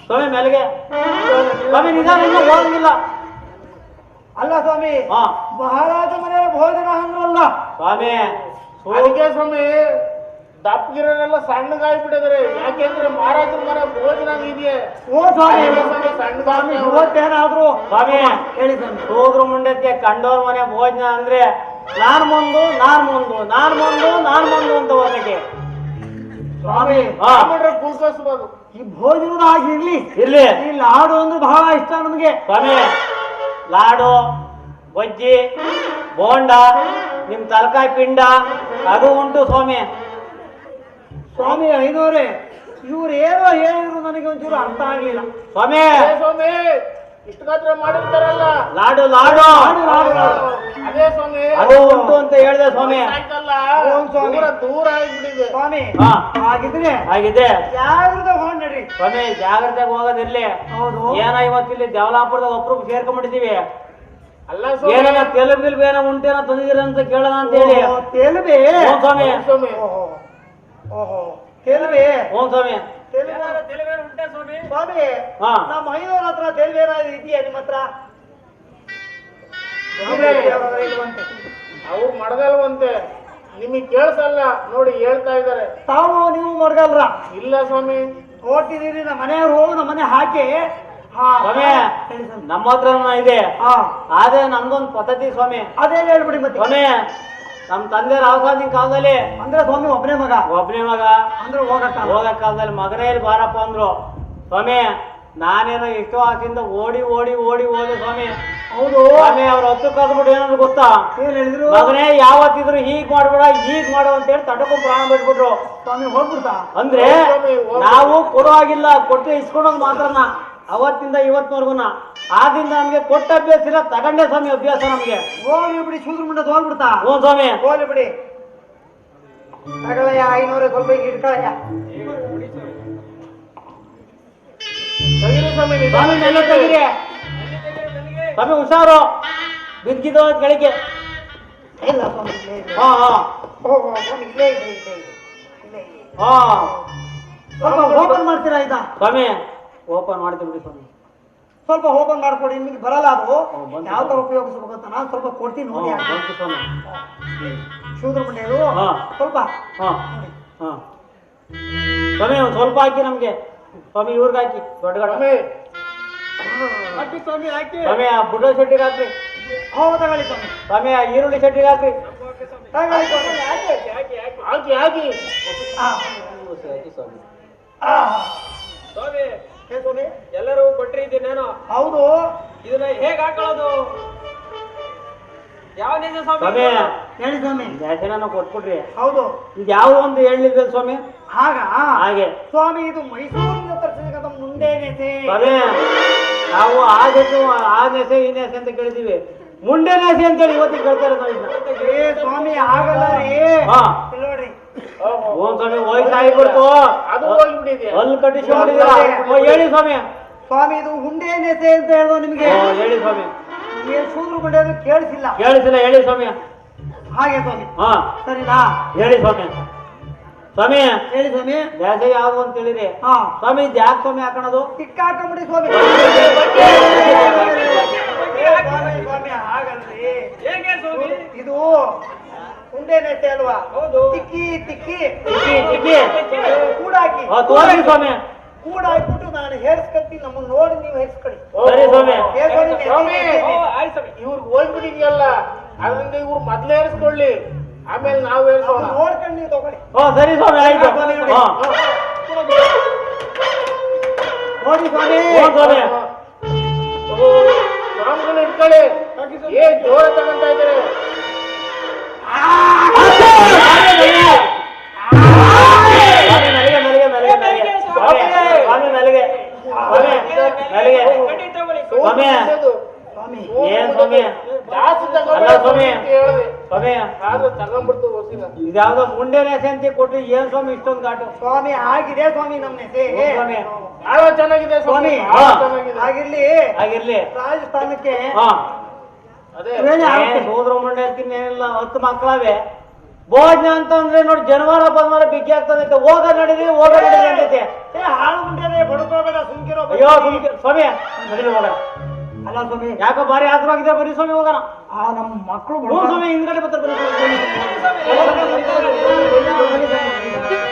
ಸ್ವಾಮಿ ಮೇಲೆಗೆ ಸ್ವಾಮಿ ನಿಧಾನ, ಇನ್ನೂ ಹೋಗಂಗಿಲ್ಲ. ಅಲ್ಲ ಸ್ವಾಮಿ ಹಾ ಮಹಾರಾಜ ಮನೆ ಭೋಜನ ಅಂದ್ರಲ್ಲ ಸ್ವಾಮಿ. ಅದಕ್ಕೆ ಸ್ವಾಮಿ ದಪ್ಪಗಿರೋರೆಲ್ಲ ಸಣ್ಣಗಾಗ್ಬಿಟ್ಟಿದ್ದಾರೆ. ಯಾಕೆಂದ್ರೆ ಮಹಾರಾಜರ ಮನೆ ಭೋಜನ ಇದೆಯೇ. ಓ ಸ್ವಾಮಿ ಸ್ವಾಮಿ ಇವತ್ತೇನಾದ್ರು ಸ್ವಾಮಿ ಹೇಳಿ ಸ್ವಾಮಿ. ಸೂದ್ರ ಮುಂಡಕ್ಕೆ ಕಂಡೋರ್ ಮನೆ ಭೋಜನ ಅಂದ್ರೆ ನಾನ್ ಮುಂದು ಅಂತ ಹೋದಕ್ಕೆ ಸ್ವಾಮಿ ಕುಳ್ಕಸ್ಬೋದು. ಈ ಭೋಜನದ ಹಾಗೆ ಇರ್ಲಿ. ಈ ಲಾಡು ಅಂದ್ರೆ ಬಹಳ ಇಷ್ಟ ನಮಗೆ ಸ್ವಾಮಿ. ಲಾಡು, ಬಜ್ಜಿ, ಬೋಂಡ, ನಿಮ್ ತಲಕಾಯಿ ಪಿಂಡ ಅದು ಉಂಟು ಸ್ವಾಮಿ. ಸ್ವಾಮಿ ಐನೋರೆ ಇವ್ರು ಏನೋ ಹೇಳಿದ್ರು ನನಗೆ ಒಂಚೂರು ಅರ್ಥ ಆಗ್ಲಿಲ್ಲ ಸ್ವಾಮಿ. ಸ್ವಾಮಿ ಇಷ್ಟು ಗಾತ್ರ ಮಾಡಿರ್ತಾರಲ್ಲ ಲಾಡು ಅದೇ ಸ್ವಾಮಿ ಅದು ಉಂಟು ಅಂತ ಹೇಳಿದೆ ಸ್ವಾಮಿ. ದೂರ ಆಗ್ಬಿಟ್ಟಿದೆ ಸ್ವಾಮಿ. ಹಾ ಹಾಗಿದ್ರೆ ಆಗಿದೆ ಜಾಗೃತ ಹೊಂಡ್ ನಡ್ರಿ ಸ್ವಾಮಿ. ಜಾಗ್ರತೆಗೆ ಹೋಗೋದಿರ್ಲಿ. ಹೌದು ಏನ ಇವತ್ತಿಲ್ಲಿ ದೇವಲಾಪುರದಾಗ ಒಬ್ರು ಸೇರ್ಕೊಂಡ್ಬಿಟ್ಟಿದೀವಿ. ಅಲ್ಲ ಏನ ತೆಲುಗು ಏನೋ ಉಂಟೇನೋ ತಂದಿದ್ದೀರ ಅಂತ ಕೇಳೋಣ ಅಂತ ಹೇಳಿ. ತೆಲುಬೆ ಹ್ಞೂ ಸ್ವಾಮಿ. ಸ್ವಾಮಿ ಓಹೋ ತೆಲುಬೆ ಹ್ಞೂ ಸ್ವಾಮಿ. ಸ್ವಾಮಿ ಹಾ ನಮ್ಮ ಐನೂರ ಹತ್ರ ತೆಲುಬೆ ಏನಾದ್ರು ಇದೆಯಾ ನಿಮ್ಮ ಹತ್ರ? ಅವ್ರು ಮಡಗಲ್ವಂತೆ, ನಿಮಗೆ ಕೇಳಿಸಲ್ಲ ನೋಡಿ ಹೇಳ್ತಾ ಇದ್ದಾರೆ. ತಾವು ನೀವು ಮಡ್ಗಲ್ರ? ಇಲ್ಲ ಸ್ವಾಮಿ. ನೋಡ್ತಿದ್ದೀರಿ ನಮ್ಮ ಮನೆಯವರು ನಮ್ಮ ಮನೆ ಹಾಕಿ ಸ್ವಾಮಿ ನಮ್ಮ ಹತ್ರ ಇದೆ. ಆದ್ರೆ ನಮ್ದೊಂದು ಪದ್ಧತಿ ಸ್ವಾಮಿ. ಅದೇನು ಹೇಳ್ಬಿಡಿ ಮತ್ತೆ ಸ್ವಾಮಿ. ನಮ್ ತಂದೆ ರಾವಸಾದಿನ ಕಾಲದಲ್ಲಿ ಅಂದ್ರೆ ಸ್ವಾಮಿ ಒಬ್ಬನೇ ಮಗ ಅಂದ್ರೆ ಹೋಗಕ್ಕ ಕಾಲದಲ್ಲಿ ಮಗನೇ ಇಲ್ಲಿ ಬಾರಪ್ಪ ಅಂದ್ರು ಸ್ವಾಮಿ. ನಾನೇನೋ ಎಷ್ಟೋ ಆಸೆಯಿಂದ ಓಡಿ ಹೋದೆ ಸ್ವಾಮಿ. ಹೌದು ಸ್ವಾಮಿ ಅವ್ರ ಹತ್ತು ಕಲ್ಬಿಟ್ಟು ಏನಾದ್ರು ಗೊತ್ತಾ? ಏನ್ ಹೇಳಿದ್ರು? ಮಗನೇ ಯಾವತ್ತಿದ್ರು ಹೀಗ್ ಮಾಡ್ಬೇಡ ಹೀಗ್ ಮಾಡು ಅಂತ ಹೇಳಿ ತಟಕು ಪ್ರಾಣ ಬಿಟ್ಬಿಟ್ರು ಸ್ವಾಮಿ. ಹೋಗ್ಬಿಡ್ತಾ? ಅಂದ್ರೆ ನಾವು ಕೊಡೋ ಆಗಿಲ್ಲ, ಕೊಟ್ಟು ಇಸ್ಕೊಳೋದು ಮಾತ್ರನ ಅವತ್ತಿಂದ ಇವತ್ತಿನವರೆಗುನ. ಆದ್ರಿಂದ ನಮ್ಗೆ ಕೊಟ್ಟ ಅಭ್ಯಾಸ ಇಲ್ಲ, ತಗೊಂಡೆ ಸ್ವಾಮಿ ಅಭ್ಯಾಸ ನಮ್ಗೆ. ಹೋಗ್ಲಿ ಬಿಡಿ, ಶೂದ್ರ ಮುಂಡೆ ಹೋಗ್ಬಿಡ್ತಾ? ಹ್ಞೂ ಸ್ವಾಮಿ. ಹೋಗ್ಲಿ ಬಿಡಿ, ತಗೊಳಯ್ಯ 500 ಸ್ವಲ್ಪ ಈಗ ಇಟ್ಕೊಳಯ್ಯ. ಸ್ವಾಮಿ ನೆಲ್ಲ ತೆಗೀರಿ ಸ್ವಾಮಿ, ಹುಷಾರು ಬಿದ್ದಿದ್ದು ಕೆಳಗೆ. ಇಲ್ಲ ಸ್ವಾಮಿ ಇಲ್ಲೇ ಇದೆ. ಹಾ ಓಹೋ ಸ್ವಾಮಿ ಇಲ್ಲೇ ಇದೆ ಇಲ್ಲೇ ಇದೆ ಇಲ್ಲೇ ಇದೆ. ಹಾ ಸ್ವಲ್ಪ ಓಪನ್ ಮಾಡ್ತೀರಾ ಆಯ್ತಾ? ಸ್ವಾಮಿ ಓಪನ್ ಮಾಡ್ತೀವಿ ಬಿಡಿ ಸ್ವಾಮಿ. ಸ್ವಲ್ಪ ಓಪನ್ ಮಾಡ್ಕೊಡಿ, ನಿಮಗೆ ಬರಲ್ಲ ಅದು ಬಂತು. ಯಾವ ತರ ಉಪಯೋಗಿಸ್ಬೇಕು ಅಂತ ನಾನು ಸ್ವಲ್ಪ ಕೊಡ್ತೀನಿ ನೋಡಿ. ಬಂತು ಸ್ವಾಮಿ. ಶೂದ್ರ ಮುಂಡೆಯರು ಹಾ. ಸ್ವಲ್ಪ ಹಾ ಹಾ ಸ್ವಾಮಿ ಒಂದು ಸ್ವಲ್ಪ ಹಾಕಿ ನಮ್ಗೆ ಸ್ವಾಮಿ. ಇವ್ರಿಗೆ ಹಾಕಿ ದೊಡ್ಡ ಗಡ್ಡ ಹಾಕಿ ಸ್ವಾಮಿ ಹಾಕಿ. ಸ್ವಾಮಿ ಆ ಬುಡ್ಡ ಶೆಟ್ಟಿಗೆ ಹಾಕ್ರಿ. ತಗೊಳ್ಳಿ ಸ್ವಾಮಿ. ಸ್ವಾಮಿ ಆ ಈರುಳ್ಳಿ ಶೆಟ್ಟಿಗೆ ಹಾಕ್ರಿ. ತಗೊಳ್ಳಿ ಸ್ವಾಮಿ. ಹಾಕಿ ಆ. ಆ. ಏನ್ ಸ್ವಾಮಿ? ಎಲ್ಲರೂ ಕೊಟ್ಟಿದ್ದೀನೇನೋ ಹೌದು. ಇದನ್ನ ಹೇಗೆ ಹಾಕೊಳ್ಳೋದು? ಯಾವ ನಿಜ ಸ್ವಾಮಿ ಹೇಳಿ ಸ್ವಾಮಿ. ದರ್ಶನ ಕೊಟ್ಬಿಡ್ರಿ. ಹೌದು. ಇದು ಯಾವ್ದು ಒಂದು ಹೇಳಿದ್ವಿ ಸ್ವಾಮಿ. ಹಾಗ ಹಾಗೆ ಸ್ವಾಮಿ ಇದು ಮೈಸೂರಿನ ತರಿಸಿದ ಮುಂದೆ ನೆಸೆ. ಸ್ವಾಮಿ ನಾವು ಆ ನೆಸೆ ಈ ನೆಸೆ ಅಂತ ಕೇಳಿದೀವಿ, ಮುಂಡೆ ನೆಸೆ ಅಂತೇಳಿ ಇವತ್ತಿಗೆ ಕೇಳ್ತಾರೆ ನಾವು ಇದನ್ನ. ಏ ಸ್ವಾಮಿ ಆಗಲ್ಲ ರೀ. ಹಾ ಇಲ್ಲಿ ನೋಡ್ರಿ. ಓ ಸ್ವಾಮಿ ವಯಸ್ಸಾಗಿಬಿಡ್ತು, ಅದು ಹೋಗ್ಬಿಟ್ಟಿದೆ. ಅಲ್ಲಿ ಕಟ್ಟಿಸ್ಕೊಂಡಿದ್ದೀರಾ. ಹೇಳಿ ಸ್ವಾಮಿ. ಸ್ವಾಮಿ ಇದು ಹುಂಡೆ ನೆಸೆ ಅಂತ ಹೇಳ್ದೋ ನಿಮ್ಗೆ. ಹೇಳಿ ಸ್ವಾಮಿ. ಏನ್ ಶೂದ್ರ ಗುಂಡೆ ಅದು ಕೇಳಿಸಿಲ್ಲ. ಕೇಳಿಸಿಲ್ಲ, ಹೇಳಿ ಸ್ವಾಮಿ. ಹಾಗೆ ಸ್ವಾಮಿ. ಹಾ ಸರಿನಾ? ಹೇಳಿ ಸ್ವಾಮಿ. ಸ್ವಾಮಿ ಹೇಳಿ ಸ್ವಾಮಿ. ದ್ಯಾಸ ಯಾವ್ದು ಅಂತ ಹೇಳಿರಿ. ಹಾ ಸ್ವಾಮಿ ಇದು ಯಾಕೆ ಸ್ವಾಮಿ ಹಾಕೋಣದು? ಸಿಕ್ಕಾಕೊಂಬಿಡಿ ಸ್ವಾಮಿ. ಸ್ವಾಮಿ ಹಾಗಲ್ರಿ. ಹೇಗೆ ಸ್ವಾಮಿ? ಇದು ಹುಂಡೆ ನೆಸೆ ಅಲ್ವಾ? ಹೌದು. ತಿಕ್ಕಿ ತಿಕ್ಕಿ ಚಿಕ್ಕಿ ಕೂಡಾಕಿ ತೋರಿ ಸ್ವಾಮಿ. ಕೂಡ ಹಾಕ್ಬಿಟ್ಟು ನಾನು ಹೇರ್ಸ್ಕೊಳ್ತೀನಿ, ನಮ್ಮನ್ನ ನೋಡಿ ನೀವು ಹೇರ್ಸ್ಕೊಳ್ಳಿ. ಸರಿ ಸ್ವಾಮಿ. ಏ ಸ್ವಾಮಿ, ಸ್ವಾಮಿ. ಆಯ್ತು ಸ್ವಾಮಿ. ಇವ್ರಿಗೆ ಹೋಗ್ಬಿಟ್ಟಿದ್ಯಲ್ಲ, ಅದರಿಂದ ಇವ್ರು ಮೊದ್ಲು ಏರಿಸ್ಕೊಳ್ಳಿ, ಆಮೇಲೆ ನಾವು ಏರಿಸೋಣ. ನೋಡ್ಕೊಂಡು ನೀವು ತಗೊಳ್ಳಿ. ಸರಿ ಸ್ವಾಮಿ ಆಯ್ತು. ಸ್ವಾಮಿ ನೋಡಿ. ಹಾ ನೋಡಿ ಸ್ವಾಮಿ. ಸ್ವಾಮಿ. ಸ್ವಾಮಿಗಳು ಇಟ್ಕೊಳ್ಳಿ. ಏನ್ ಜೋರ ತಗೊಂತ ಇದ್ದಾರೆ. ಸ್ವಾಮಿ ನಲಿಗೆ ನಲಿಗೆ ನಲಿಗೆ ನಲಿಗೆ ಸ್ವಾಮಿ ಸ್ವಾಮಿ ನಲಿಗೆ ಸ್ವಾಮಿ ನಲಿಗೆ ಕಟ್ಟಿ ತಗೊಳ್ಳಿ. ಸ್ವಾಮಿ. ಸ್ವಾಮಿ ಏನ್ ಸ್ವಾಮಿ? ಜಾಸ್ತಿ ಅಲ್ಲ ತಗೊಂಡ್ರೆ ಸ್ವಾಮಿ. ಹೇಳಿದೆ, ಸ್ವಾಮಿ ಆದ್ರೆ ತಗೊಂಡ್ಬಿಡ್ತು ಹೊಸಿನ. ಇದ್ಯಾವ್ದೋ ಮುಂಡೆ ನೆಸೆ ಅಂತ ಕೊಟ್ಟು ಏನ್ ಸ್ವಾಮಿ ಇಷ್ಟೊಂದು ಘಾಟು? ಸ್ವಾಮಿ ಆಗಿದೆ ಸ್ವಾಮಿ ನಮ್ಮ ನೆಸೆ. ಸ್ವಾಮಿ ಬಹಳ ಚೆನ್ನಾಗಿದೆ ಸ್ವಾಮಿ, ಸ್ವಾಮಿ. ಬಹಳ ಹಾ. ಚೆನ್ನಾಗಿದೆ. ಆಗಿರ್ಲಿ. ಆಗಿರ್ಲಿ. ರಾಜಸ್ಥಾನಕ್ಕೆ ಹಾ ಅದೇ ವೇಳೆ ಆಗುತ್ತೆ. ಸೋದ್ರ ಮುಂಡೆ ಅಂತೀನಿ ಏನಿಲ್ಲ, 10 ಮಕ್ಕಳವೆ ಭೋಜನ ಅಂತ ಅಂದ್ರೆ ನೋಡಿ ಜನವಾರ ಬಂದ್ವಾರ ಬಿಕ್ಕಿ ಆಗ್ತದೆ. ಹೋಗ ನಡೀರಿ ಹೋಗ ನಡೀರಿ ಅಂತೈತೆ. ಏ ಹಾಳು ಮುಂದೆ ಬಡ್ಕೋಬೇಡ, ಸುಮ್ಕಿರೋ. ಅಯ್ಯೋ ಸುಮ್ಕೆ ಸ್ವಾಮಿ ನಡೀರಿ ಹೋಗೋಣ. ಅಲ್ಲ ಸ್ವಾಮಿ, ಯಾಕೋ ಭಾರಿ ಆತರವಾಗಿದೆ, ಬರೀ ಸ್ವಾಮಿ ಹೋಗೋಣ. ನಮ್ಮ ಮಕ್ಕಳು ಹ್ಞೂ ಸ್ವಾಮಿ ಹಿಂದ್ಗಡೆ ಬರ್ತಾರೆ ಬರೀ ಸ್ವಾಮಿ. ಬಡ್ಕೋಬೇಡ.